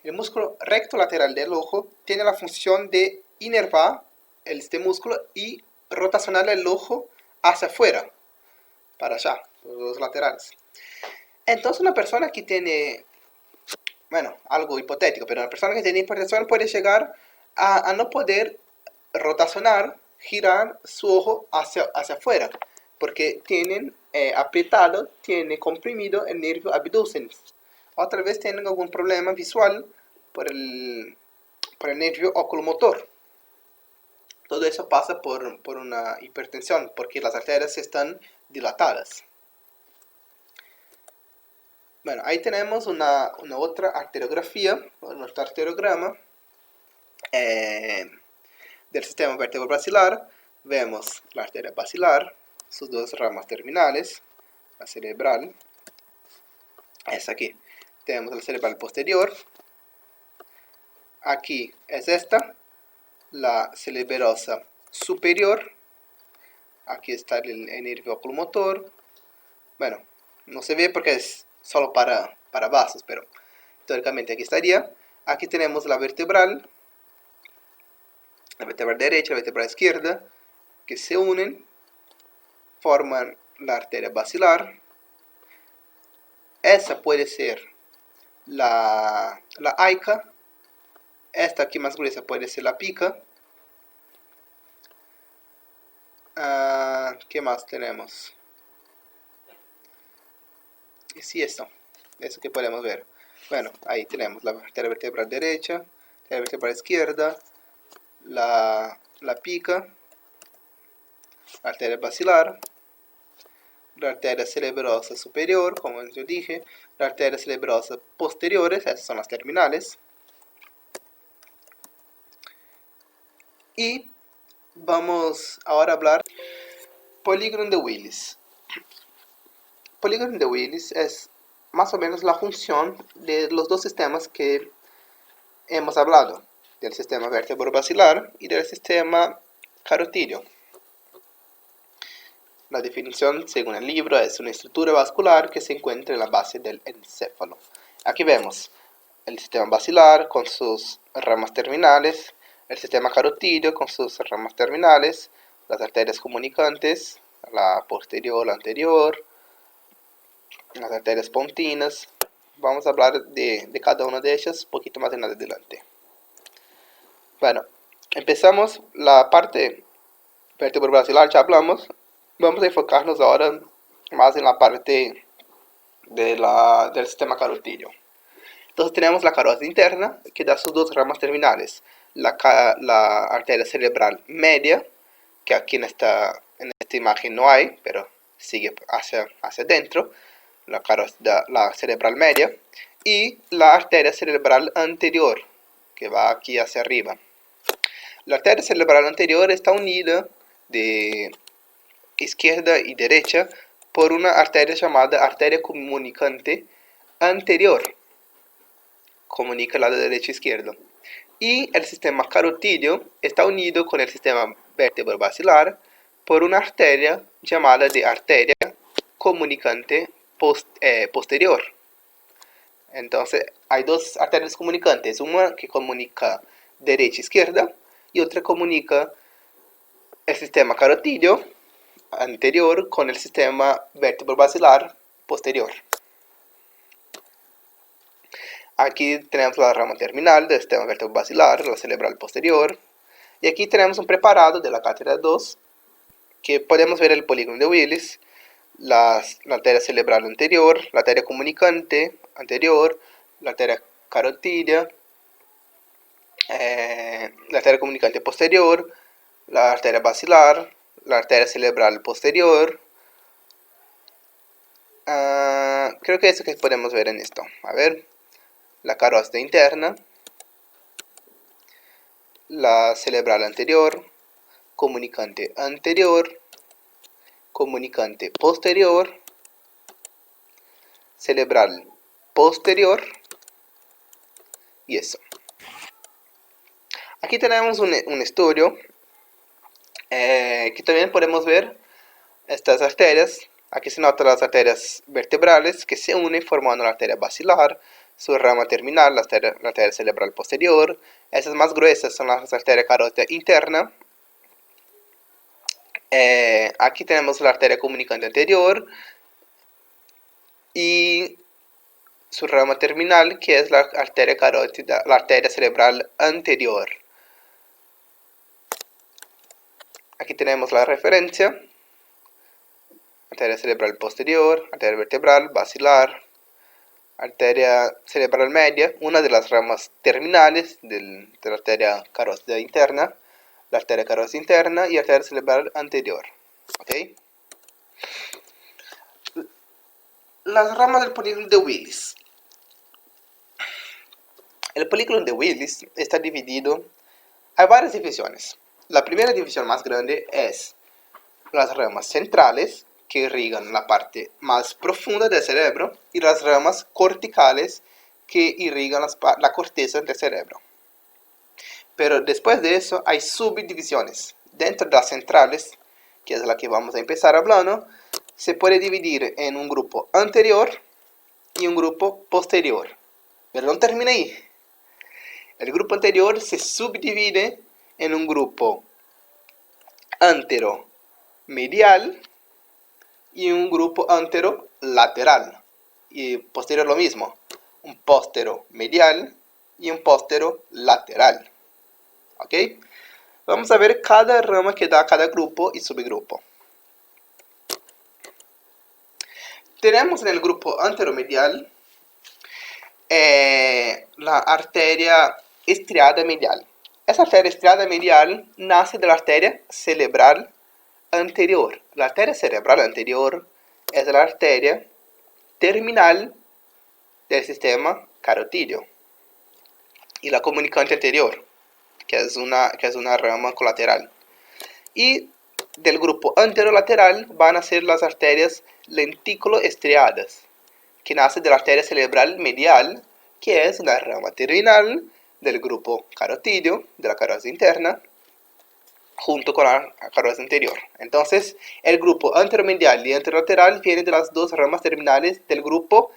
El músculo recto lateral del ojo tiene la función de inervar este músculo y rotacionar el ojo hacia afuera, para allá, por los laterales. Entonces, una persona que tiene, bueno, algo hipotético, pero una persona que tiene hipertensión puede llegar a no poder rotacionar, girar su ojo hacia afuera, porque tienen apretado, tiene comprimido el nervio abducens. Otra vez tienen algún problema visual por el nervio oculomotor. Todo eso pasa por una hipertensión, porque las arterias están dilatadas. Bueno, ahí tenemos una otra arteriografía, nuestro arteriograma del sistema vertebro-basilar. Vemos la arteria basilar, sus dos ramas terminales, la cerebral, es aquí. Tenemos la cerebral posterior, aquí es esta, la cerebelosa superior, aquí está el nervio oculomotor. Bueno, no se ve porque es solo para vasos, pero teóricamente aquí estaría. Aquí tenemos la vertebral derecha, la vertebral izquierda, que se unen, forman la arteria basilar. esa puede ser la aica. Esta aquí más gruesa puede ser la pica. ¿Qué más tenemos? Y sí, eso que podemos ver. Bueno, ahí tenemos la arteria vertebral derecha, arteria vertebral izquierda, la pica, la arteria basilar, la arteria cerebrosa superior, como yo dije, la arteria cerebrosa posteriores, esas son las terminales. Y vamos ahora a hablar polígono de Willis. Polígono de Willis es más o menos la función de los dos sistemas que hemos hablado, del sistema vertebro-basilar y del sistema carotídeo. La definición, según el libro, es una estructura vascular que se encuentra en la base del encéfalo. Aquí vemos el sistema basilar con sus ramas terminales, el sistema carotídeo con sus ramas terminales, las arterias comunicantes, la posterior, la anterior, las arterias pontinas. Vamos a hablar de cada una de ellas un poquito más en adelante. Bueno, empezamos la parte vertebro-basilar, ya hablamos. Vamos a enfocarnos ahora más en la parte del sistema carotídeo. Entonces tenemos la carótida interna, que da sus dos ramas terminales. La arteria cerebral media, que aquí en esta imagen no hay, pero sigue hacia adentro, la cerebral media, y la arteria cerebral anterior, que va aquí hacia arriba. La arteria cerebral anterior está unida de izquierda y derecha por una arteria llamada arteria comunicante anterior. Comunica el lado derecho e izquierdo. Y el sistema carotídeo está unido con el sistema vertebro-basilar por una arteria llamada de arteria comunicante posterior. Entonces, hay dos arterias comunicantes, una que comunica derecha e izquierda y otra comunica el sistema carotídeo anterior con el sistema vertebro-basilar posterior. Aquí tenemos la rama terminal del sistema vertebro-basilar, la cerebral posterior. Y aquí tenemos un preparado de la cátedra 2, que podemos ver el polígono de Willis, la arteria cerebral anterior, la arteria comunicante anterior, la arteria carotídea, la arteria comunicante posterior, la arteria basilar, la arteria cerebral posterior. Creo que es lo que podemos ver en esto. A ver, la carótida interna, la cerebral anterior, comunicante anterior, comunicante posterior, cerebral posterior y eso. Aquí tenemos un estudio que también podemos ver estas arterias. Aquí se notan las arterias vertebrales que se unen formando la arteria basilar, su rama terminal, la arteria cerebral posterior. Esas más gruesas son las arterias carótida interna. Aquí tenemos la arteria comunicante anterior y su rama terminal, que es la arteria carótida, la arteria cerebral anterior. Aquí tenemos la referencia: arteria cerebral posterior, arteria vertebral, basilar, arteria cerebral media, una de las ramas terminales de la arteria carótida interna, la arteria carótida interna y arteria cerebral anterior. ¿Okay? Las ramas del polígono de Willis. El polígono de Willis está dividido, hay varias divisiones. La primera división más grande es las ramas centrales, que irrigan la parte más profunda del cerebro, y las ramas corticales, que irrigan la corteza del cerebro. Pero después de eso hay subdivisiones. Dentro de las centrales, que es la que vamos a empezar hablando, se puede dividir en un grupo anterior y un grupo posterior. Pero no termina ahí. El grupo anterior se subdivide en un grupo anteromedial y un grupo anterolateral. y posterior lo mismo. Un póstero medial y un póstero lateral. ¿Ok? Vamos a ver cada rama que da cada grupo y subgrupo. Tenemos en el grupo anteromedial la arteria estriada medial. Esa arteria estriada medial nace de la arteria cerebral anterior. La arteria cerebral anterior es la arteria terminal del sistema carotídeo y la comunicante anterior, que es una rama colateral. Y del grupo anterolateral van a ser las arterias lentículo-estriadas, que nace de la arteria cerebral medial, que es una rama terminal del grupo carotídeo, de la carotis interna, junto con la carotis anterior. Entonces, el grupo anteromedial y anterolateral viene de las dos ramas terminales del grupo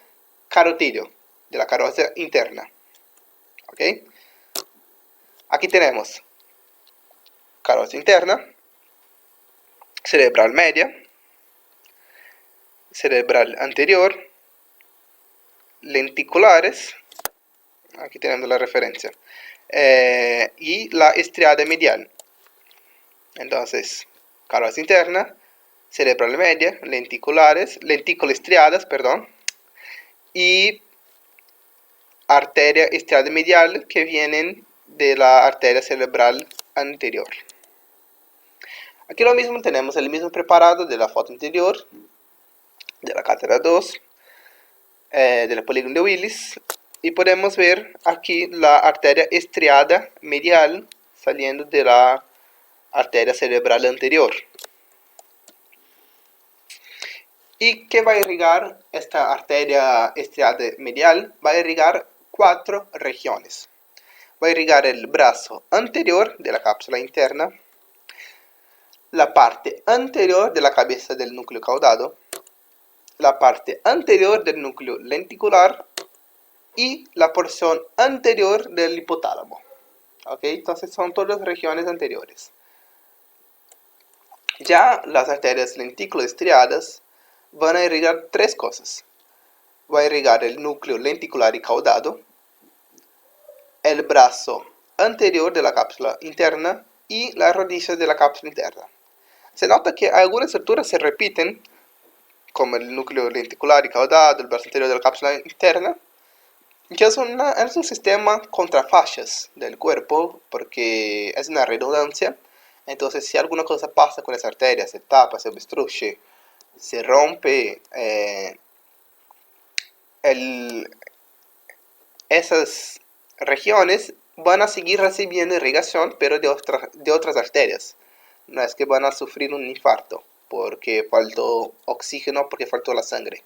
carotídeo, de la carotis interna. ¿Ok? Aquí tenemos carotis interna, cerebral media, cerebral anterior, lenticulares, aquí tenemos la referencia, y la estriada medial. Entonces, carotis interna, cerebral media, lenticulares, lentículas estriadas, perdón, y arteria estriada medial que vienen de la arteria cerebral anterior. Aquí lo mismo, tenemos el mismo preparado de la foto anterior, de la cátedra 2, del polígono de Willis, y podemos ver aquí la arteria estriada medial saliendo de la arteria cerebral anterior. ¿Y qué va a irrigar esta arteria estriada medial? Va a irrigar 4 regiones. Va a irrigar el brazo anterior de la cápsula interna, la parte anterior de la cabeza del núcleo caudado, la parte anterior del núcleo lenticular y la porción anterior del hipotálamo. ¿Ok? Entonces son todas regiones anteriores. Ya las arterias lentículo-estriadas van a irrigar 3 cosas. Va a irrigar el núcleo lenticular y caudado, el brazo anterior de la cápsula interna y las rodillas de la cápsula interna. Se nota que algunas estructuras se repiten, como el núcleo lenticular y caudado, el brazo anterior de la cápsula interna, que es un sistema contra fascias del cuerpo, porque es una redundancia. Entonces, si alguna cosa pasa con esa arteria, se tapa, se obstruye, se rompe, esas regiones van a seguir recibiendo irrigación, pero de otras arterias. No es que van a sufrir un infarto porque faltó oxígeno, porque faltó la sangre.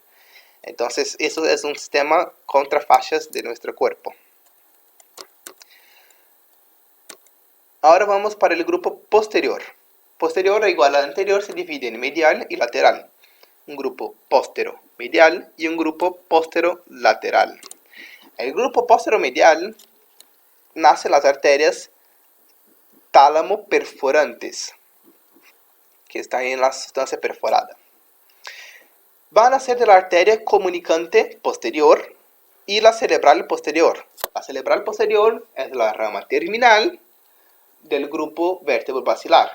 Entonces, eso es un sistema contra fascias de nuestro cuerpo. Ahora vamos para el grupo posterior. Posterior igual al anterior se divide en medial y lateral. Un grupo póstero medial y un grupo póstero lateral. El grupo póstero medial nace las arterias tálamo perforantes, que están en la sustancia perforada. Van a ser de la arteria comunicante posterior y la cerebral posterior. La cerebral posterior es la rama terminal del grupo vértebro-basilar.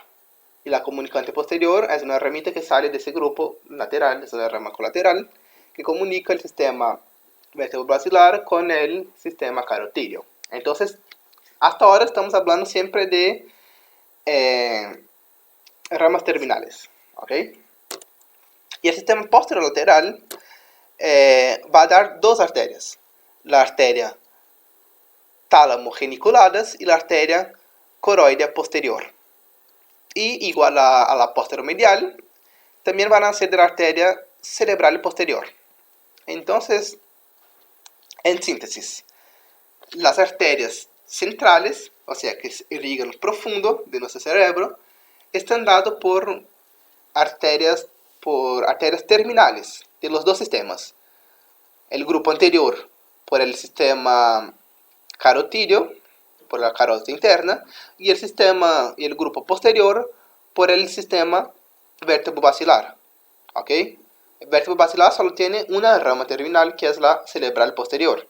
Y la comunicante posterior es una ramita que sale de ese grupo lateral, es la rama colateral, que comunica el sistema vértebro-basilar con el sistema carotídeo. Entonces, hasta ahora estamos hablando siempre de ramas terminales. ¿Ok? Y el sistema posterolateral va a dar 2 arterias. La arteria tálamo-geniculadas y la arteria coroidea posterior. Y igual a la posteromedial, también van a ser de la arteria cerebral posterior. Entonces, en síntesis, las arterias centrales, o sea, que irrigan profundo de nuestro cerebro, están dadas por arterias terminales de los 2 sistemas. El grupo anterior por el sistema carotídeo, por la carotis interna, y el grupo posterior por el sistema vértebro-basilar. ¿Ok? El vértebro basilar solo tiene una rama terminal, que es la cerebral posterior.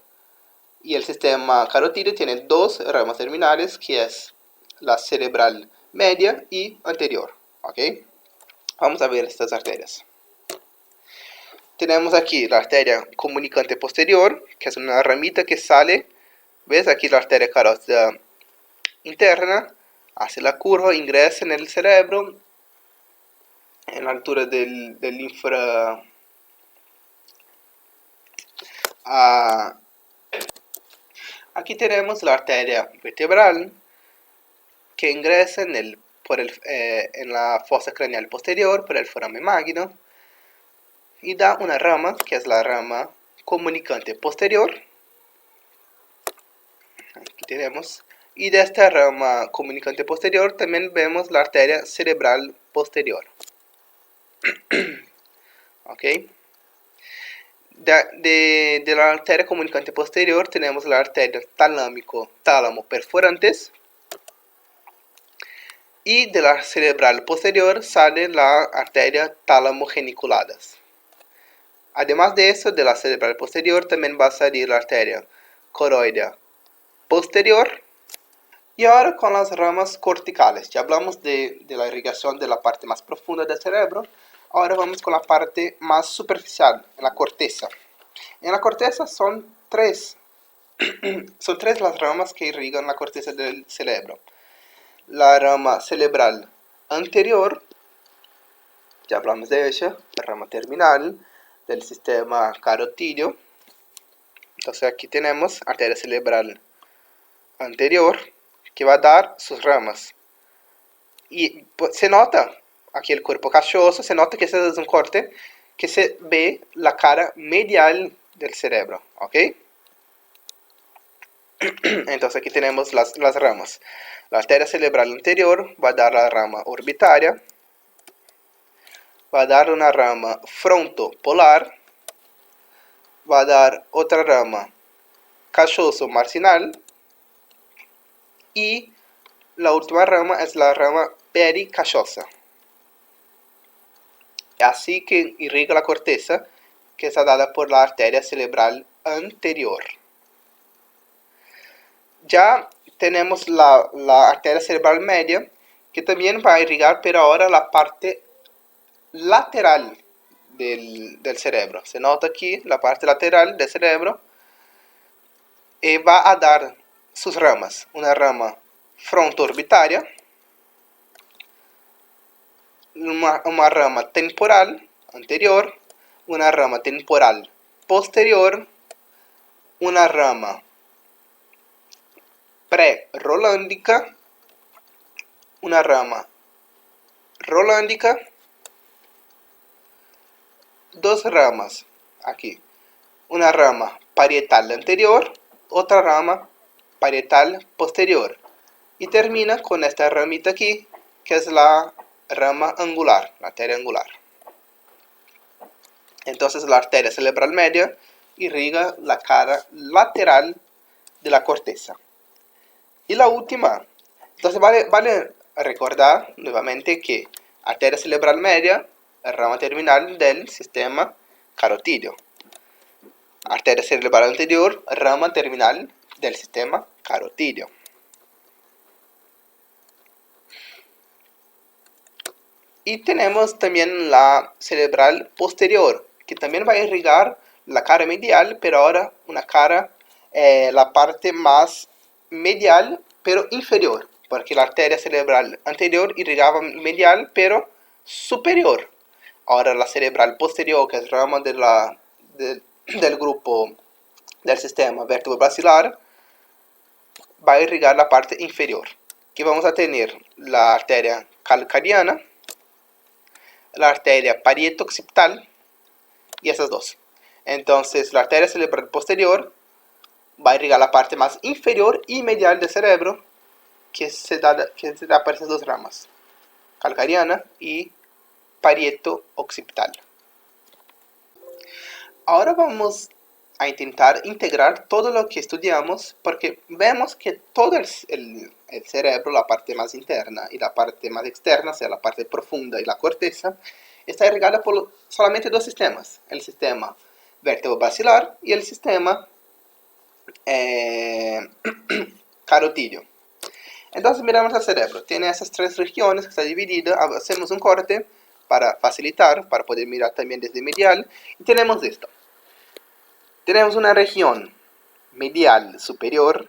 Y el sistema carotídeo tiene dos ramas terminales, que es la cerebral media y anterior. ¿Ok? Vamos a ver estas arterias. Tenemos aquí la arteria comunicante posterior, que es una ramita que sale. ¿Ves? Aquí la arteria carótida interna, hace la curva, ingresa en el cerebro, en la altura del infra... aquí tenemos la arteria vertebral, que ingresa en la fosa craneal posterior por el foramen magno y da una rama, que es la rama comunicante posterior. Aquí tenemos. Y de esta rama comunicante posterior también vemos la arteria cerebral posterior. ¿Ok? De la arteria comunicante posterior tenemos la arteria tálamo perforantes. Y de la cerebral posterior sale la arteria tálamo geniculadas. Además de eso, de la cerebral posterior también va a salir la arteria coroidea posterior. Y ahora con las ramas corticales. Ya hablamos de la irrigación de la parte más profunda del cerebro. Ahora vamos con la parte más superficial, en la corteza. En la corteza son tres las ramas que irrigan la corteza del cerebro. La rama cerebral anterior, ya hablamos de ella, la rama terminal del sistema carotídeo. Entonces aquí tenemos arteria cerebral anterior, que va a dar sus ramas. Y se nota aquí el cuerpo cachoso, se nota que este es un corte que se ve la cara medial del cerebro, ¿ok? Entonces aquí tenemos las ramas. La arteria cerebral anterior va a dar la rama orbitaria, va a dar una rama frontopolar, va a dar otra rama cachoso-marginal y la última rama es la rama pericachosa. Así que irriga la corteza, que está dada por la arteria cerebral anterior. Ya tenemos la arteria cerebral media, que también va a irrigar, pero ahora la parte lateral del cerebro. Se nota aquí la parte lateral del cerebro, y va a dar sus ramas. Una rama fronto-orbitaria, una rama temporal anterior, una rama temporal posterior, una rama pre-rolándica, una rama rolándica, dos ramas aquí, una rama parietal anterior, otra rama parietal posterior, y termina con esta ramita aquí, que es la rama angular, la arteria angular. Entonces la arteria cerebral media irriga la cara lateral de la corteza. Y la última, entonces vale recordar nuevamente que arteria cerebral media, la rama terminal del sistema carotídeo. Arteria cerebral anterior, rama terminal del sistema carotídeo. Y tenemos también la cerebral posterior, que también va a irrigar la cara medial, pero ahora la parte más medial, pero inferior, porque la arteria cerebral anterior irrigaba medial, pero superior. Ahora la cerebral posterior, que es rama del grupo del sistema vertebrobasilar, va a irrigar la parte inferior. Aquí vamos a tener la arteria calcariana, la arteria parieto-occipital y esas dos. Entonces la arteria cerebral posterior va a irrigar la parte más inferior y medial del cerebro, que se da por esas dos ramas, calcariana y parieto-occipital. Ahora vamos a intentar integrar todo lo que estudiamos, porque vemos que todo el cerebro, la parte más interna y la parte más externa, o sea, la parte profunda y la corteza, está irrigada por solamente dos sistemas, el sistema vértebro-basilar y el sistema carotídeo. Entonces miramos al cerebro, tiene esas tres regiones que está dividida, hacemos un corte para facilitar, para poder mirar también desde medial, y tenemos esto. Tenemos una región medial superior,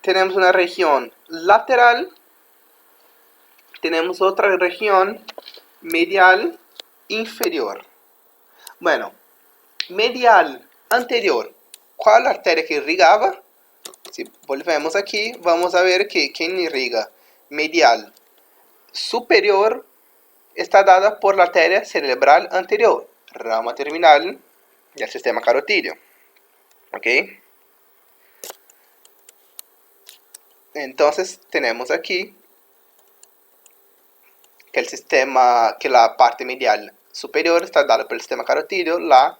tenemos una región lateral, tenemos otra región medial inferior. Bueno, medial anterior, ¿cuál arteria que irrigaba? Si volvemos aquí, vamos a ver que quien irriga medial superior está dada por la arteria cerebral anterior, rama terminal del sistema carotídeo. ¿Ok? Entonces tenemos aquí que la parte medial superior está dada por el sistema carotídeo, la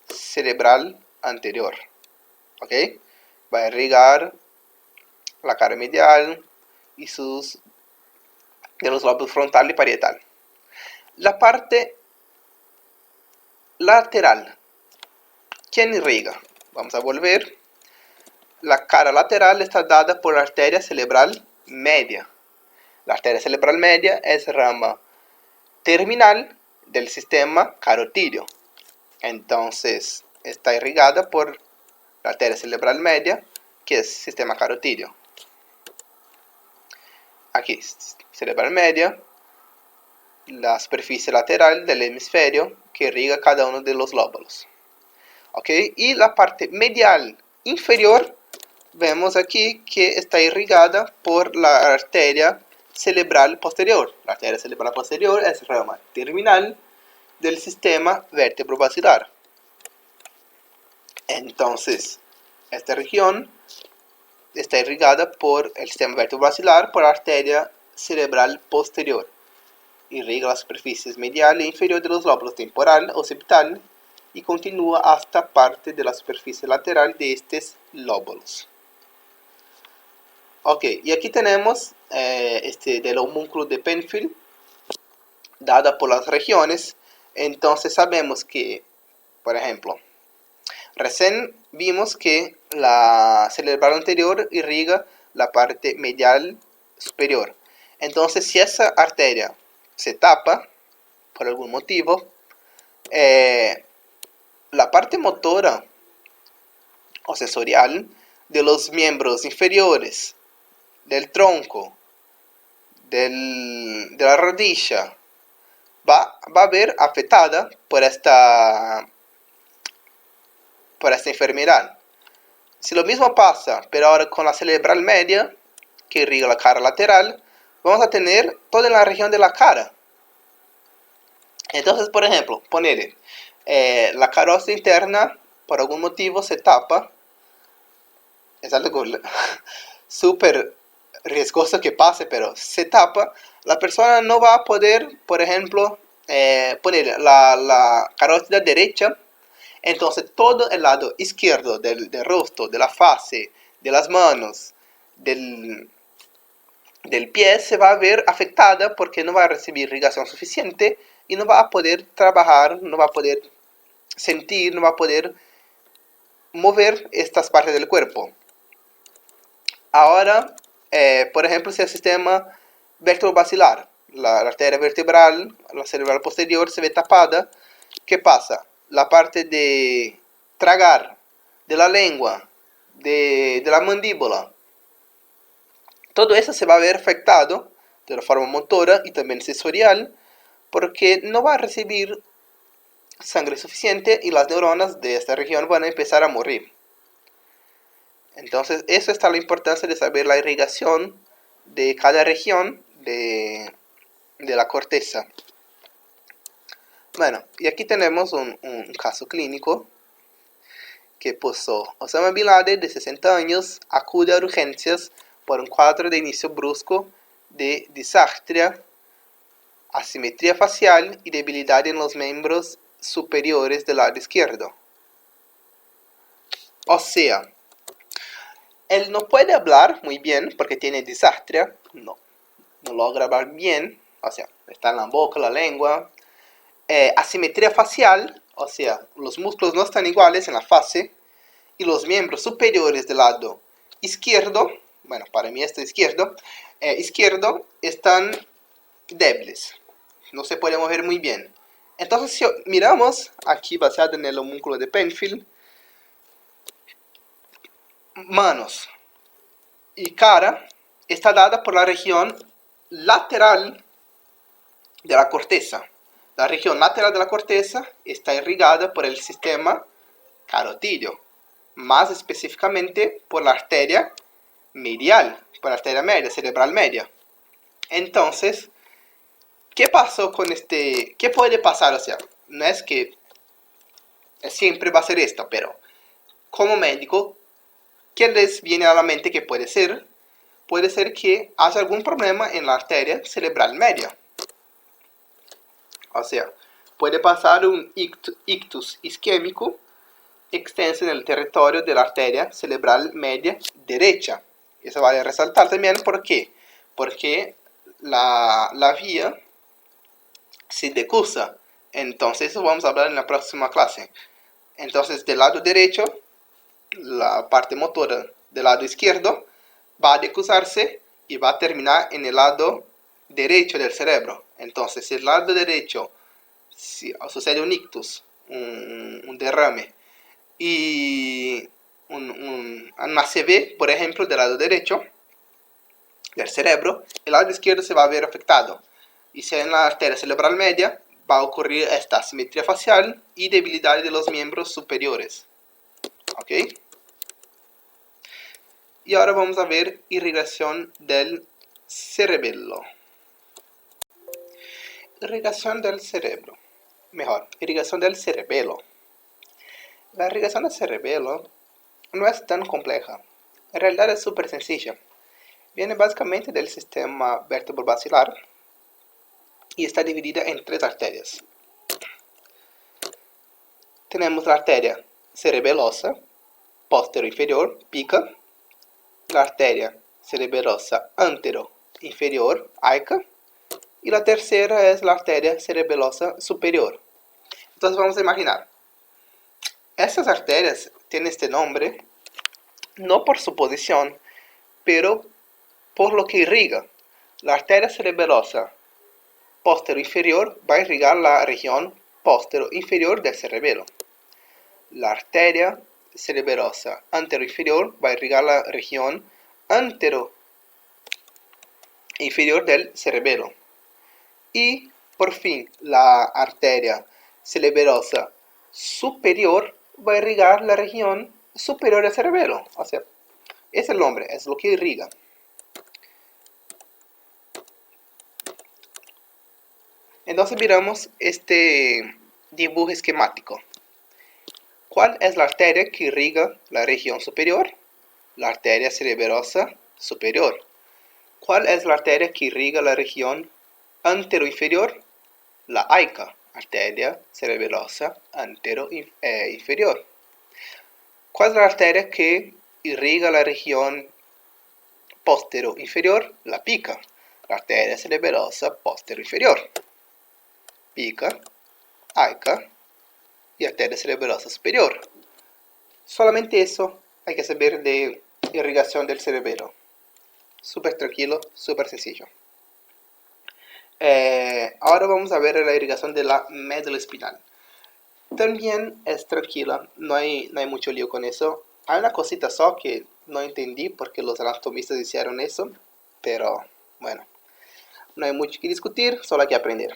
cerebral anterior. ¿Ok? Va a irrigar la cara medial y de los lóbulos frontal y parietal. La parte lateral, ¿quién irriga? Vamos a volver. La cara lateral está dada por la arteria cerebral media. La arteria cerebral media es rama terminal del sistema carotídeo. Entonces está irrigada por la arteria cerebral media, que es sistema carotídeo. Aquí, cerebral media, la superficie lateral del hemisferio que irriga cada uno de los lóbulos. ¿Ok? Y la parte medial inferior, vemos aquí que está irrigada por la arteria cerebral posterior. La arteria cerebral posterior es rama terminal del sistema vértebro-basilar. Entonces, esta región está irrigada por el sistema vértebro-basilar por la arteria cerebral posterior. Irriga las superficies medial e inferior de los lóbulos temporal, occipital y continúa hasta parte de la superficie lateral de estos lóbulos. Ok, y aquí tenemos del homúnculo de Penfield, dada por las regiones. Entonces sabemos que, por ejemplo, recién vimos que la cerebral anterior irriga la parte medial superior. Entonces, si esa arteria se tapa, por algún motivo, la parte motora o sensorial de los miembros inferiores, del tronco, de la rodilla, va a ver afectada por esta enfermedad. Si lo mismo pasa, pero ahora con la cerebral media, que irriga la cara lateral, vamos a tener toda la región de la cara. Entonces, por ejemplo, ponele, la carosa interna, por algún motivo, se tapa. Es algo súper riesgoso que pase, pero se tapa. La persona no va a poder, por ejemplo, poner la carótida derecha. Entonces todo el lado izquierdo del rostro, de la fase, de las manos, del pie se va a ver afectada porque no va a recibir irrigación suficiente y no va a poder trabajar, no va a poder sentir, no va a poder mover estas partes del cuerpo. Ahora, por ejemplo, si el sistema vértebro-basilar, la arteria vertebral, la cerebral posterior se ve tapada, ¿qué pasa? La parte de tragar, de la lengua, de la mandíbula, todo eso se va a ver afectado de la forma motora y también sensorial, porque no va a recibir sangre suficiente y las neuronas de esta región van a empezar a morir. Entonces, eso está la importancia de saber la irrigación de cada región de la corteza. Bueno, y aquí tenemos un caso clínico que puso Osama Bin Laden, de 60 años, acude a urgencias por un cuadro de inicio brusco de disartria, asimetría facial y debilidad en los miembros superiores del lado izquierdo. O sea, él no puede hablar muy bien porque tiene disartria, no logra hablar bien, o sea, está en la boca, la lengua, asimetría facial, o sea, los músculos no están iguales en la fase y los miembros superiores del lado izquierdo, bueno, para mí este izquierdo, están débiles, no se puede mover muy bien. Entonces, si miramos aquí basado en el homúnculo de Penfield, manos y cara está dada por la región lateral de la corteza. La región lateral de la corteza está irrigada por el sistema carotídeo, más específicamente por la arteria medial, por la arteria media, cerebral media. Entonces, ¿qué pasó con este? ¿Qué puede pasar? O sea, no es que siempre va a ser esto, pero como médico, ¿qué les viene a la mente que puede ser? Puede ser que haya algún problema en la arteria cerebral media. O sea, puede pasar un ictus isquémico extenso en el territorio de la arteria cerebral media derecha. Eso vale resaltar también, ¿por qué? Porque la vía se decusa. Entonces, eso vamos a hablar en la próxima clase. Entonces, del lado derecho, la parte motora del lado izquierdo va a decusarse y va a terminar en el lado derecho del cerebro. Entonces, si el lado derecho si sucede un ictus, un derrame, y un ACV, por ejemplo, del lado derecho del cerebro, el lado izquierdo se va a ver afectado. Y si en la arteria cerebral media, va a ocurrir esta asimetría facial y debilidad de los miembros superiores. ¿Ok? Y ahora vamos a ver irrigación del cerebelo. Irrigación del cerebro. Mejor, irrigación del cerebelo. La irrigación del cerebelo no es tan compleja. En realidad es súper sencilla. Viene básicamente del sistema vertebrovascular y está dividida en 3 arterias. Tenemos la arteria cerebelosa, postero-inferior, pica. La arteria cerebelosa antero-inferior, AICA. Y la tercera es la arteria cerebelosa superior. Entonces vamos a imaginar. Estas arterias tienen este nombre no por su posición, pero por lo que irriga. La arteria cerebelosa postero-inferior va a irrigar la región postero-inferior del cerebelo. La arteria cerebelosa antero-inferior va a irrigar la región antero-inferior del cerebelo. Y, por fin, la arteria cerebelosa superior va a irrigar la región superior del cerebelo. O sea, es el nombre, es lo que irriga. Entonces miramos este dibujo esquemático. ¿Cuál es la arteria que irriga la región superior? La arteria cerebelosa superior. ¿Cuál es la arteria que irriga la región antero-inferior? La AICA, arteria cerebelosa antero-inferior. ¿Cuál es la arteria que irriga la región postero-inferior? La PICA, la arteria cerebelosa postero-inferior. PICA, AICA y arteria cerebelosa superior. Solamente eso hay que saber de irrigación del cerebelo. Súper tranquilo, súper sencillo. Ahora vamos a ver la irrigación de la médula espinal. También es tranquila, no hay mucho lío con eso. Hay una cosita solo que no entendí porque los anatomistas hicieron eso, pero bueno, no hay mucho que discutir, solo hay que aprender.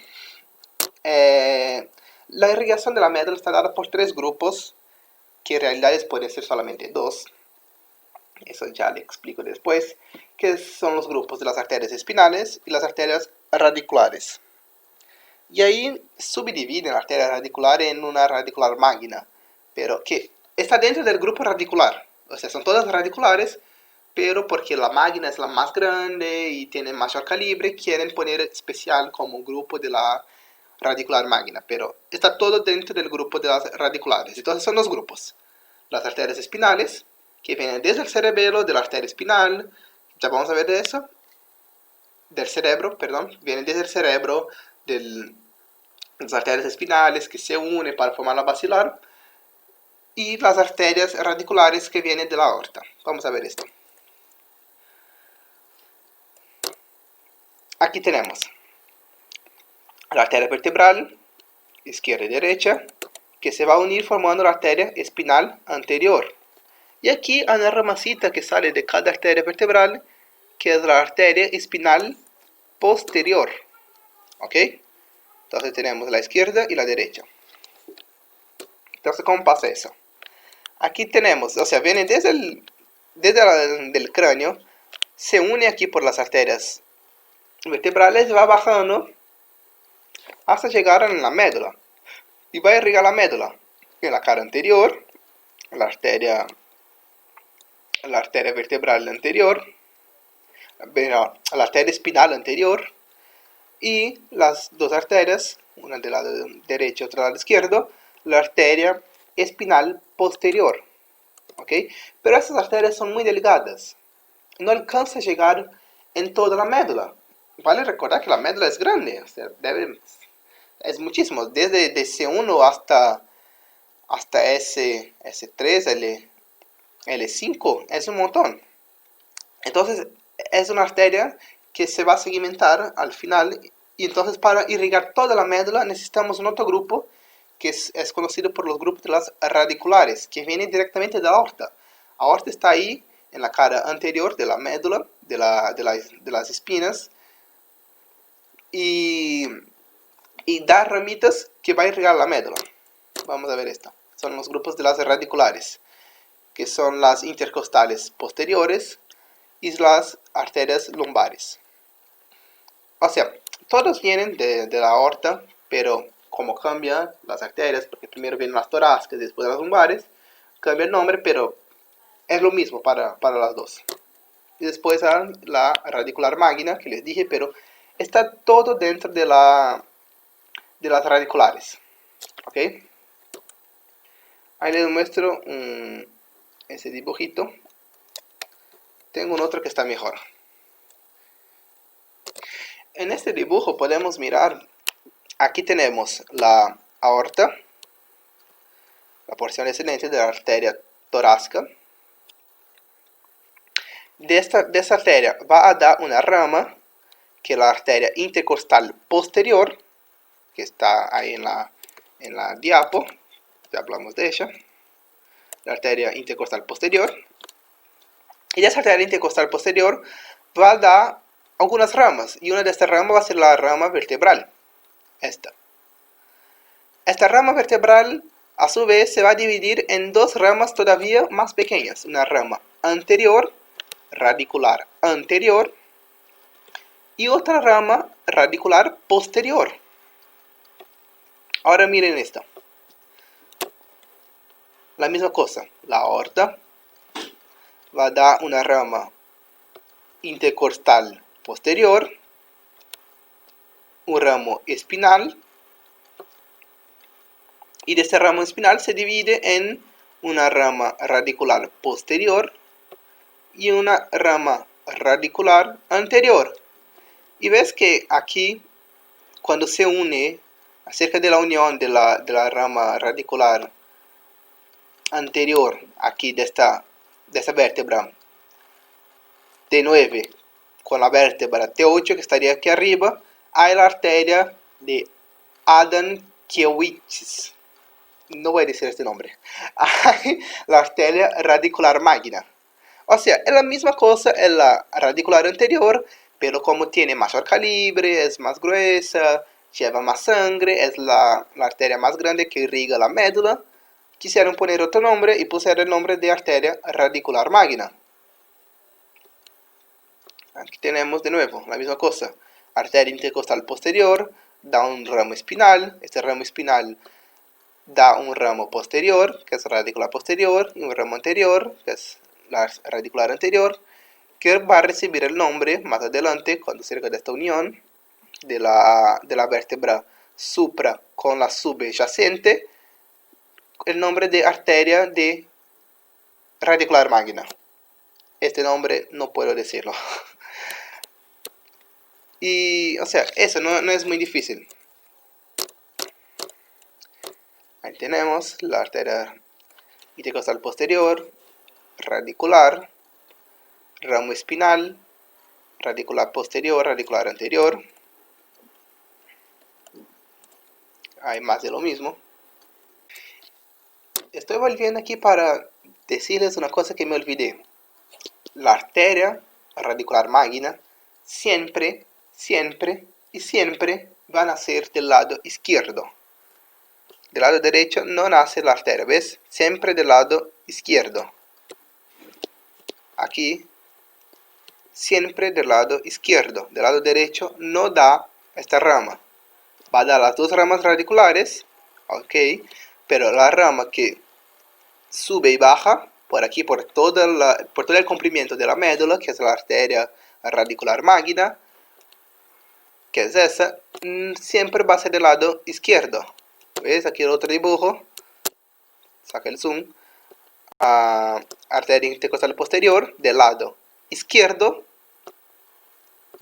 La irrigación de la médula está dada por 3 grupos, que en realidad pueden ser solamente 2. Eso ya le explico después, que son los grupos de las arterias espinales y las arterias radiculares. Y ahí subdividen la arteria radicular en una radicular magna, pero que está dentro del grupo radicular. O sea, son todas radiculares, pero porque la magna es la más grande y tiene mayor calibre, quieren poner especial como grupo de la radicular magna, pero está todo dentro del grupo de las radiculares. Entonces son 2 grupos. Las arterias espinales, que vienen desde el cerebelo, de la arteria espinal, ya vamos a ver de eso, del cerebro, perdón, vienen desde el cerebro, del las arterias espinales que se unen para formar la basilar y las arterias radiculares que vienen de la aorta. Vamos a ver esto. Aquí tenemos la arteria vertebral, izquierda y derecha, que se va a unir formando la arteria espinal anterior. Y aquí hay una ramacita que sale de cada arteria vertebral, que es la arteria espinal posterior. ¿Ok? Entonces tenemos la izquierda y la derecha. Entonces, ¿cómo pasa eso? Aquí tenemos, o sea, viene desde el cráneo, se une aquí por las arterias vertebrales y va bajando hasta llegar a la médula. Y va a irrigar la médula en la cara anterior, la arteria vertebral anterior, la arteria espinal anterior y las dos arterias, una del lado derecho y otra del lado izquierdo, la arteria espinal posterior. ¿Ok? Pero estas arterias son muy delgadas, no alcanza a llegar en toda la médula. Vale recordar que la médula es grande, o sea, es muchísimo, desde C1 hasta S3, L5, es un montón. Entonces, es una arteria que se va a segmentar al final, y entonces para irrigar toda la médula necesitamos un otro grupo que es conocido por los grupos de las radiculares, que viene directamente de la aorta. La aorta está ahí en la cara anterior de la médula, de las espinas, y da ramitas que va a irrigar la médula. Vamos a ver esto. Son los grupos de las radiculares, que son las intercostales posteriores y las arterias lumbares. O sea, todos vienen de la aorta, pero como cambian las arterias, porque primero vienen las torácicas y después las lumbares, cambia el nombre, pero es lo mismo para las dos. Y después la radicular magna, que les dije, pero está todo dentro de las radiculares. ¿Ok? Ahí les muestro ese dibujito. Tengo un otro que está mejor. En este dibujo podemos mirar, aquí tenemos la aorta, la porción descendente de la arteria torácica. De esta arteria va a dar una rama, que es la arteria intercostal posterior, que está ahí en la diapo, ya hablamos de ella, la arteria intercostal posterior. Y de esa arteria intercostal posterior va a dar algunas ramas, y una de estas ramas va a ser la rama vertebral, Esta rama vertebral, a su vez, se va a dividir en dos ramas todavía más pequeñas, una rama anterior, radicular anterior, y otra rama radicular posterior. Ahora miren esto. La misma cosa, la aorta va a dar una rama intercostal posterior, un ramo espinal, y de este ramo espinal se divide en una rama radicular posterior y una rama radicular anterior. Y ves que aquí, cuando se une, acerca de la unión de la rama radicular anterior, aquí de esta vértebra T9 con la vértebra T8 que estaría aquí arriba, hay la arteria de Adam-Kiewicz. No voy a decir este nombre. Hay la arteria radicular magna. O sea, es la misma cosa en la radicular anterior, pero como tiene mayor calibre, es más gruesa, lleva más sangre, es la arteria más grande que irriga la médula, quisieron poner otro nombre y pusieron el nombre de arteria radicular magna. Aquí tenemos de nuevo la misma cosa. Arteria intercostal posterior da un ramo espinal. Este ramo espinal da un ramo posterior, que es radicular posterior, y un ramo anterior, que es la radicular anterior, que va a recibir el nombre más adelante, cuando cerca de esta unión de la vértebra supra con la subyacente, el nombre de arteria de radicular magna. Este nombre no puedo decirlo. Y, o sea, eso no es muy difícil. Ahí tenemos la arteria intercostal posterior, radicular, ramo espinal, radicular posterior, radicular anterior. Hay más de lo mismo. Estoy volviendo aquí para decirles una cosa que me olvidé. La arteria radicular magna siempre, siempre y siempre van a ser del lado izquierdo. Del lado derecho no nace la arteria, ¿ves? Siempre del lado izquierdo. Aquí, siempre del lado izquierdo. Del lado derecho no da esta rama. Va a dar las dos ramas radiculares, ok, pero la rama que sube y baja por aquí, por todo el comprimiento de la médula, que es la arteria radicular magna, que es esa, siempre va a ser del lado izquierdo. ¿Ves? Aquí el otro dibujo, saca el zoom, arteria intercostal posterior, del lado izquierdo,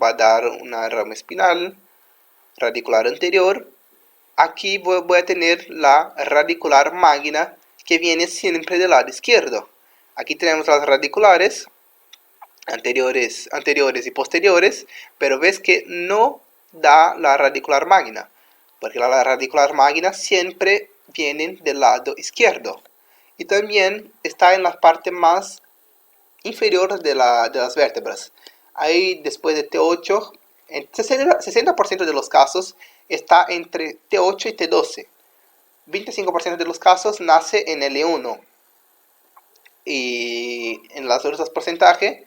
va a dar una rama espinal, radicular anterior. Aquí voy a tener la radicular magna, que viene siempre del lado izquierdo. Aquí tenemos las radiculares anteriores y posteriores, pero ves que no da la radicular magna, porque la radicular magna siempre viene del lado izquierdo. Y también está en la parte más inferior de las vértebras. Ahí después de T8, en 60% de los casos está entre T8 y T12. 25% de los casos nace en L1. Y en los otros porcentajes,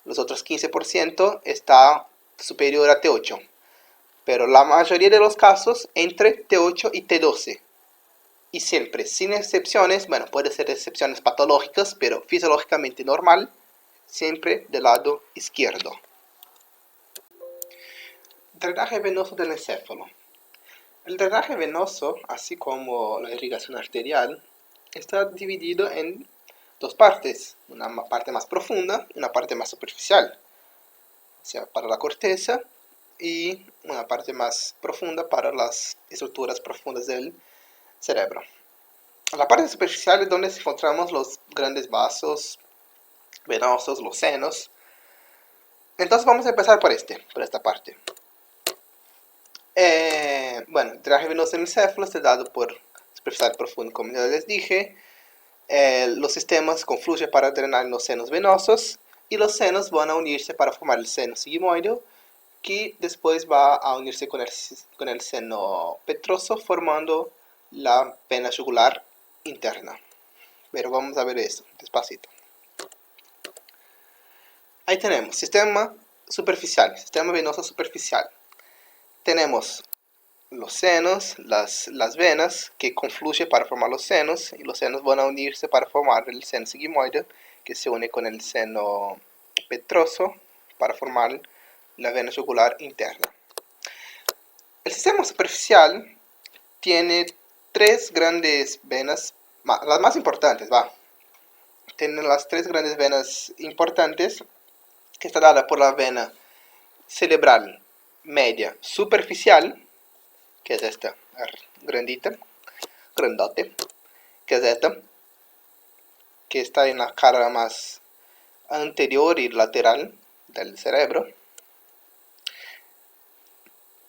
los otros 15% está superior a T8. Pero la mayoría de los casos entre T8 y T12. Y siempre, sin excepciones, bueno, puede ser excepciones patológicas, pero fisiológicamente normal, siempre del lado izquierdo. Drenaje venoso del encéfalo. El drenaje venoso, así como la irrigación arterial, está dividido en dos partes, una parte más profunda y una parte más superficial, o sea, para la corteza, y una parte más profunda para las estructuras profundas del cerebro. La parte superficial es donde encontramos los grandes vasos venosos, los senos. Entonces vamos a empezar por esta parte. Bueno, el drenaje venoso del encéfalo está dado por superficial profundo, como ya les dije. Los sistemas confluyen para drenar los senos venosos y los senos van a unirse para formar el seno sigmoideo, que después va a unirse con el seno petroso, formando la vena jugular interna. Pero vamos a ver eso despacito. Ahí tenemos sistema superficial, sistema venoso superficial. Tenemos los senos, las venas que confluyen para formar los senos, y los senos van a unirse para formar el seno sigmoide, que se une con el seno petroso para formar la vena jugular interna. El sistema superficial tiene tres grandes venas, las más importantes, tiene las tres grandes venas importantes, que está dada por la vena cerebral media superficial, que es esta grandita, grandote, que es esta, que está en la cara más anterior y lateral del cerebro.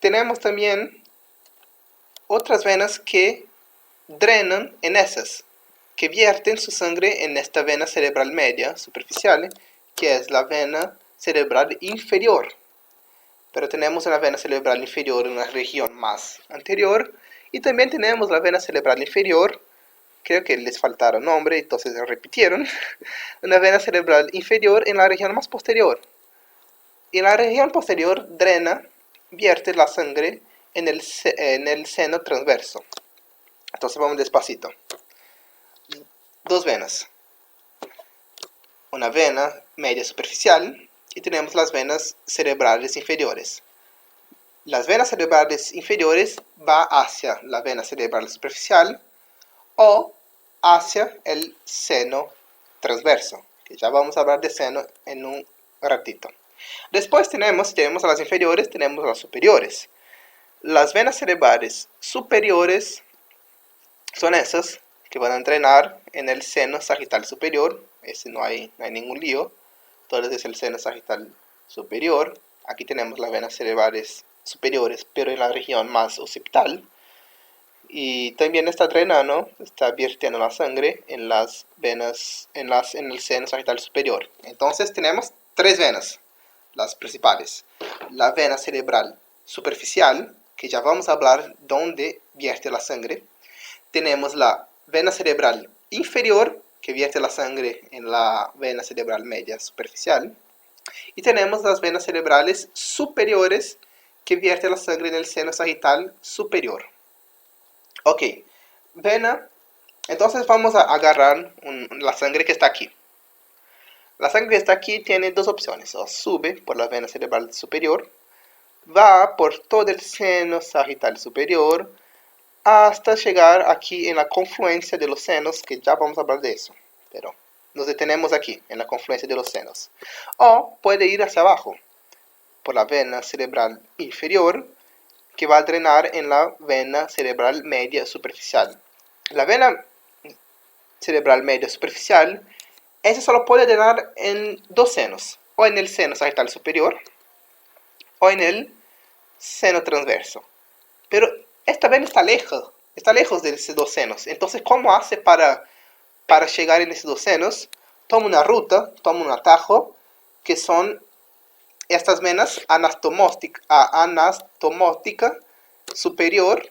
Tenemos también otras venas que drenan en esas, que vierten su sangre en esta vena cerebral media superficial, que es la vena cerebral inferior. Pero tenemos una vena cerebral inferior en una región más anterior, y también tenemos la vena cerebral inferior, creo que les faltaron nombre, entonces repitieron, una vena cerebral inferior en la región más posterior. Y en la región posterior vierte la sangre en el seno transverso. Entonces vamos despacito. Dos venas. Una vena media superficial, y tenemos las venas cerebrales inferiores. Las venas cerebrales inferiores van hacia la vena cerebral superficial o hacia el seno transverso, que ya vamos a hablar de seno en un ratito. Después tenemos a las inferiores, tenemos las superiores. Las venas cerebrales superiores son esas que van a entrenar en el seno sagital superior. Ese no hay ningún lío. Entonces es el seno sagital superior. Aquí tenemos las venas cerebrales superiores, pero en la región más occipital. Y también está drenando, está vertiendo la sangre en las venas, en el seno sagital superior. Entonces tenemos tres venas, las principales. La vena cerebral superficial, que ya vamos a hablar dónde vierte la sangre. Tenemos la vena cerebral inferior, que vierte la sangre en la vena cerebral media superficial. Y tenemos las venas cerebrales superiores, que vierte la sangre en el seno sagital superior. Ok, vena. Entonces vamos a agarrar la sangre que está aquí. La sangre que está aquí tiene dos opciones. O sube por la vena cerebral superior, va por todo el seno sagital superior, hasta llegar aquí en la confluencia de los senos, que ya vamos a hablar de eso. Pero nos detenemos aquí, en la confluencia de los senos. O puede ir hacia abajo, por la vena cerebral inferior, que va a drenar en la vena cerebral media superficial. La vena cerebral media superficial, esa solo puede drenar en dos senos, o en el seno sagital superior, o en el seno transverso. Pero esta vena está lejos de esos dos senos. Entonces, ¿cómo hace para llegar en esos dos senos? Toma una ruta, toma un atajo, que son estas venas anastomótica superior,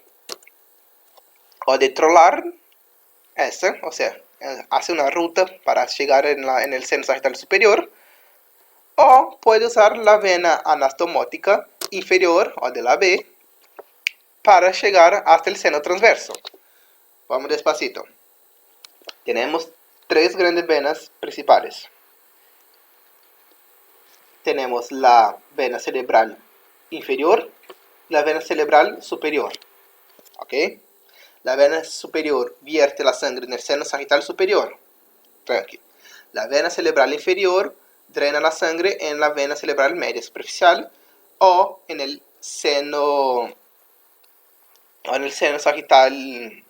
o de trolar, o sea, hace una ruta para llegar en el seno sagital superior. O puede usar la vena anastomótica inferior, o de la B, para llegar hasta el seno transverso. Vamos despacito. Tenemos tres grandes venas principales. Tenemos la vena cerebral inferior y la vena cerebral superior. ¿Ok? La vena superior vierte la sangre en el seno sagital superior. Tranquilo. La vena cerebral inferior drena la sangre en la vena cerebral media superficial, o en el seno sagital,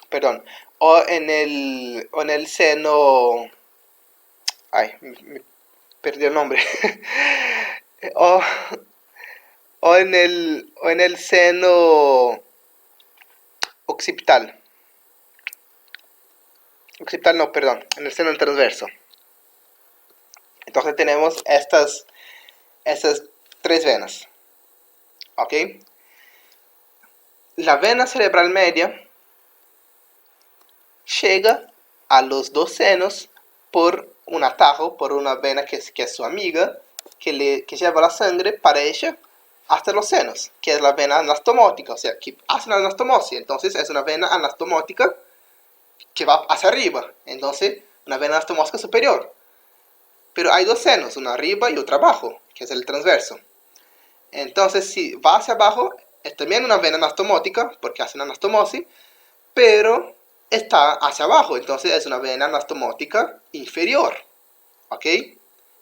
perdón, o en el seno, ay, me perdí el nombre, o, o en el seno occipital. Occipital no, perdón, en el seno transverso. Entonces tenemos estas tres venas. ¿Ok? La vena cerebral media llega a los dos senos por un atajo, por una vena que es su amiga, que lleva la sangre para ella hasta los senos, que es la vena anastomótica, o sea, que hace la anastomosis. Entonces es una vena anastomótica que va hacia arriba, entonces una vena anastomótica superior. Pero hay dos senos, una arriba y otra abajo, que es el transverso. Entonces, si va hacia abajo, es también una vena anastomótica, porque hace una anastomosis, pero está hacia abajo, entonces es una vena anastomótica inferior. ¿Ok?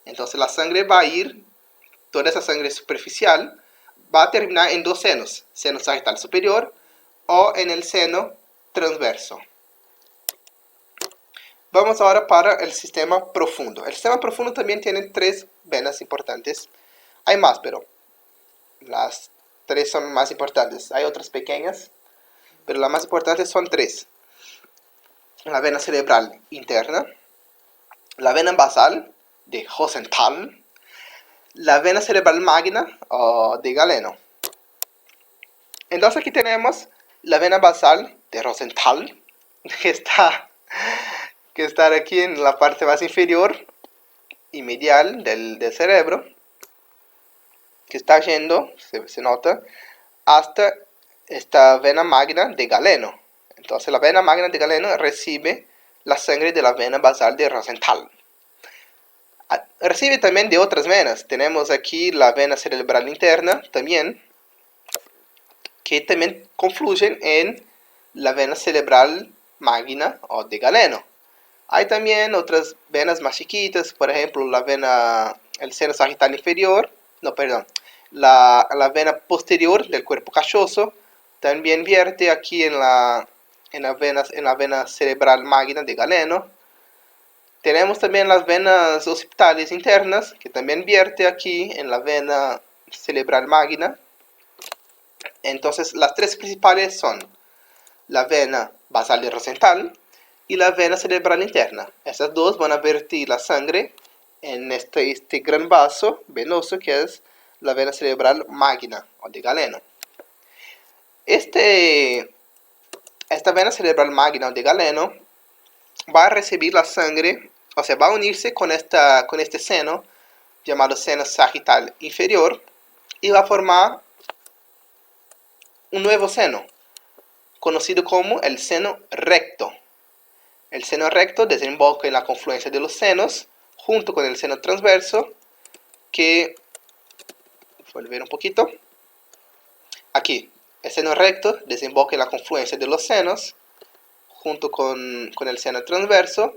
Entonces la sangre va a ir, toda esa sangre superficial, va a terminar en dos senos, seno sagital superior o en el seno transverso. Vamos ahora para el sistema profundo. El sistema profundo también tiene tres venas importantes. Hay más, pero las tres son más importantes. Hay otras pequeñas, pero las más importantes son tres. La vena cerebral interna, la vena basal de Rosenthal, la vena cerebral magna o de Galeno. Entonces aquí tenemos la vena basal de Rosenthal, que está aquí en la parte más inferior y medial del cerebro, que está yendo, se nota, hasta esta vena magna de Galeno. Entonces la vena magna de Galeno recibe la sangre de la vena basal de Rosenthal. Recibe también de otras venas. Tenemos aquí la vena cerebral interna también, que también confluyen en la vena cerebral magna o de Galeno. Hay también otras venas más chiquitas, por ejemplo el seno sagital inferior, no, perdón, la vena posterior del cuerpo cachoso también vierte aquí en la en la vena cerebral magna de Galeno. Tenemos también las venas occipitales internas, que también vierte aquí en la vena cerebral magna. Entonces, las tres principales son la vena basal y rosental y la vena cerebral interna. Estas dos van a vertir la sangre en este gran vaso venoso que es la vena cerebral magna o de Galeno. Esta vena cerebral magna o de Galeno va a recibir la sangre, o sea, va a unirse con este seno llamado seno sagital inferior y va a formar un nuevo seno conocido como el seno recto. El seno recto desemboca en la confluencia de los senos junto con el seno transverso que, volver un poquito, aquí, el seno recto desemboca en la confluencia de los senos junto con el seno transverso,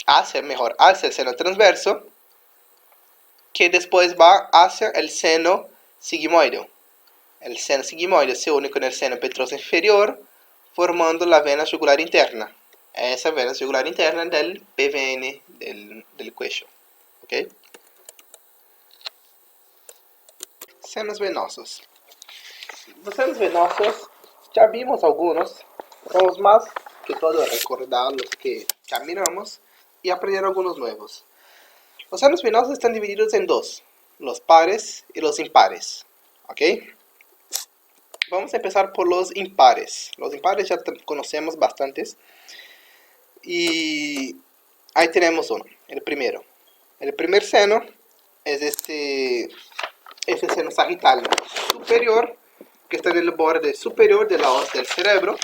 hacia el seno transverso, que después va hacia el seno sigmoideo. El seno sigmoideo se une con el seno petroso inferior, formando la vena jugular interna. Esa vena jugular interna del PVN del cuello. ¿Okay? Senos venosos. Los senos venosos, ya vimos algunos. Vamos más que todo a recordar los que caminamos y aprender algunos nuevos. Los senos venosos están divididos en dos, los pares y los impares. ¿Ok? Vamos a empezar por los impares. Los impares ya conocemos bastantes. Y ahí tenemos uno, el primero. El primer seno es este seno sagital superior, que está en el borde superior de la hoz del cerebro.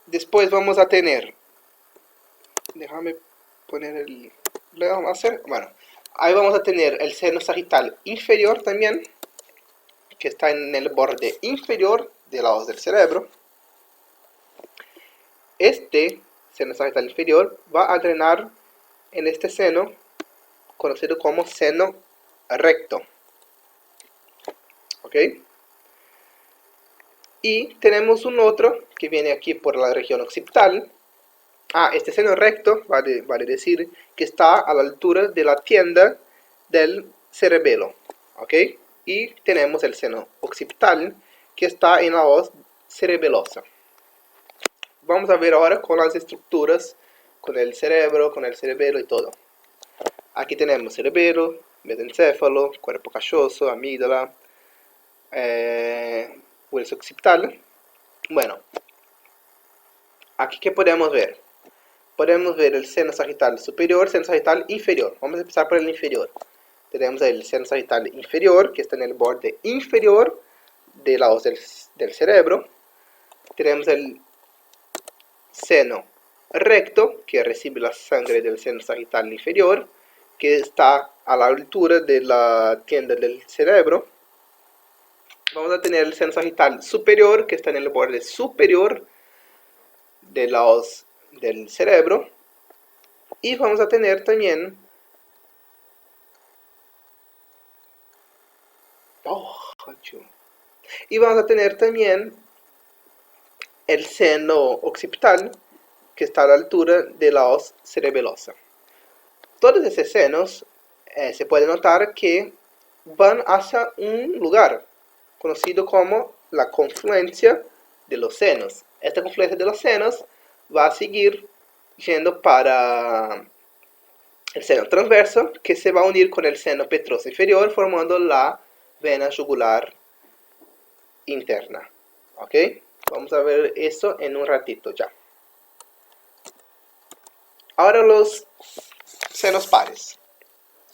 Después vamos a tener, déjame poner el, le vamos a hacer, bueno, ahí vamos a tener el seno sagital inferior también, que está en el borde inferior de la hoz del cerebro. Este seno sagital inferior va a drenar en este seno conocido como seno recto. ¿Ok? Y tenemos un otro que viene aquí por la región occipital. Este seno recto vale decir que está a la altura de la tienda del cerebelo. ¿Ok? Y tenemos el seno occipital que está en la hoz cerebelosa. Vamos a ver ahora con las estructuras, con el cerebro, con el cerebelo y todo. Aquí tenemos cerebelo, mesencéfalo, cuerpo cachoso, amígdala, hueso occipital. Bueno, aquí ¿qué podemos ver? Podemos ver el seno sagital superior, seno sagital inferior. Vamos a empezar por el inferior. Tenemos el seno sagital inferior, que está en el borde inferior de la hoz del cerebro. Tenemos el seno recto, que recibe la sangre del seno sagital inferior, que está a la altura de la tienda del cerebro. Vamos a tener el seno sagital superior, que está en el borde superior de la hoz del cerebro. Y vamos a tener también el seno occipital, que está a la altura de la hoz cerebelosa. Todos esos senos se puede notar que van hacia un lugar conocido como la confluencia de los senos. Esta confluencia de los senos va a seguir yendo para el seno transverso, que se va a unir con el seno petroso inferior, formando la vena jugular interna. ¿Ok? Vamos a ver eso en un ratito ya. Ahora los senos pares.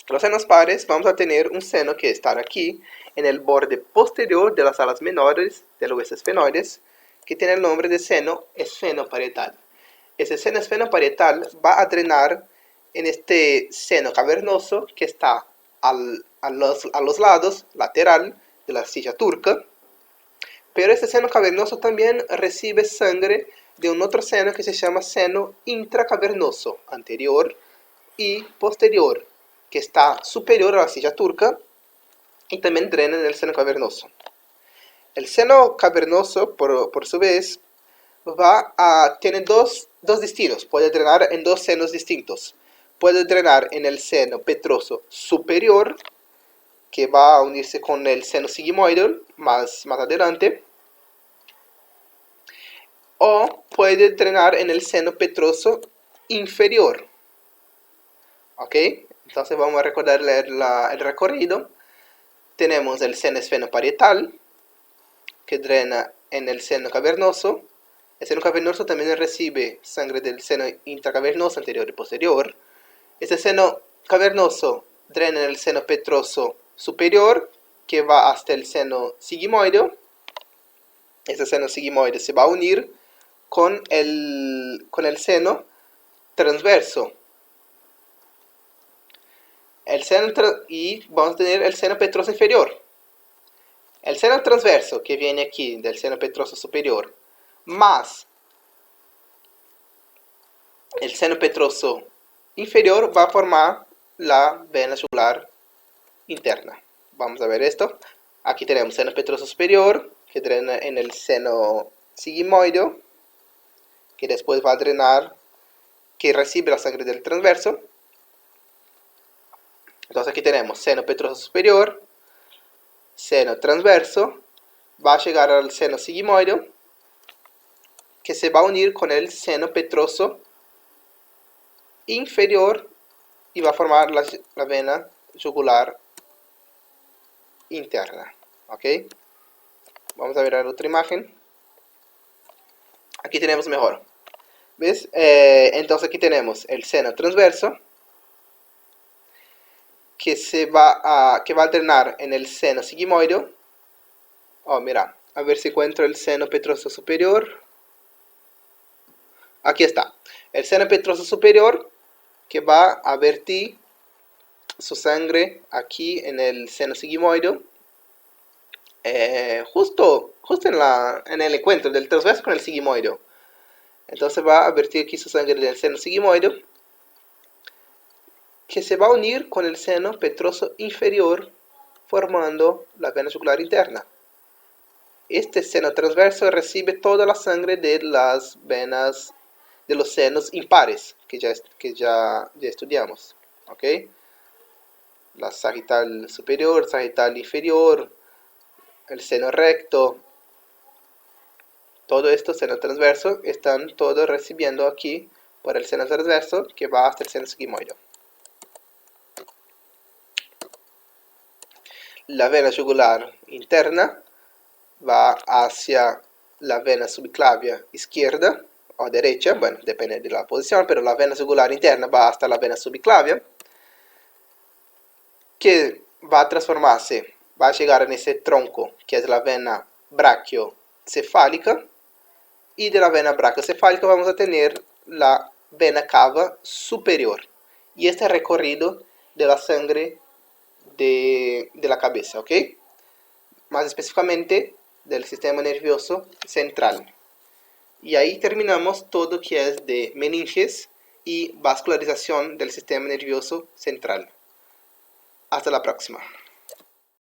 Los senos pares, vamos a tener un seno que está aquí, en el borde posterior de las alas menores de los huesos esfenoides, que tiene el nombre de seno esfenoparietal. Ese seno esfenoparietal va a drenar en este seno cavernoso que está a los lados lateral de la silla turca. Pero este seno cavernoso también recibe sangre de un otro seno que se llama seno intracavernoso, anterior y posterior, que está superior a la silla turca y también drena en el seno cavernoso. El seno cavernoso, por su vez, va a tener dos destinos. Puede drenar en dos senos distintos. Puede drenar en el seno petroso superior, que va a unirse con el seno sigmoide más adelante, o puede drenar en el seno petroso inferior. ¿Ok? Entonces vamos a recordar el recorrido. Tenemos el seno esfenoparietal, que drena en el seno cavernoso. El seno cavernoso también recibe sangre del seno intracavernoso anterior y posterior. Este seno cavernoso drena en el seno petroso superior, que va hasta el seno sigmoide. Este seno sigmoide se va a unir con el seno transverso. Y vamos a tener el seno petroso inferior. El seno transverso, que viene aquí del seno petroso superior, más el seno petroso inferior, va a formar la vena yugular interna. Vamos a ver esto. Aquí tenemos seno petroso superior, que drena en el seno sigmoide, que después va a drenar, que recibe la sangre del transverso. Entonces aquí tenemos seno petroso superior, seno transverso, va a llegar al seno sigmoide, que se va a unir con el seno petroso inferior y va a formar la vena yugular interna. ¿Ok? Vamos a ver la otra imagen. Aquí tenemos mejor. ¿Ves? Entonces aquí tenemos el seno transverso, que va a drenar en el seno sigmoide. Oh, mira, a ver si encuentro el seno petroso superior. Aquí está. El seno petroso superior, que va a vertir su sangre aquí en el seno sigmoide, justo en el encuentro del transverso con el sigmoide. Entonces va a vertir aquí su sangre del seno sigmoide, que se va a unir con el seno petroso inferior, formando la vena yugular interna. Este seno transverso recibe toda la sangre de las venas de los senos impares, que ya estudiamos. ¿Ok? La sagital superior, sagital inferior, el seno recto, todo esto, seno transverso, están todos recibiendo aquí por el seno transverso, que va hasta el seno sigmoide. La vena yugular interna va hacia la vena subclavia izquierda o derecha, bueno, depende de la posición, pero la vena yugular interna va hasta la vena subclavia, que va a transformarse, va a llegar en ese tronco, que es la vena brachiocefálica, y de la vena brachiocefálica vamos a tener la vena cava superior, y este recorrido de la sangre de la cabeza, ¿ok? Más específicamente del sistema nervioso central. Y ahí terminamos todo que es de meninges y vascularización del sistema nervioso central. Hasta la próxima.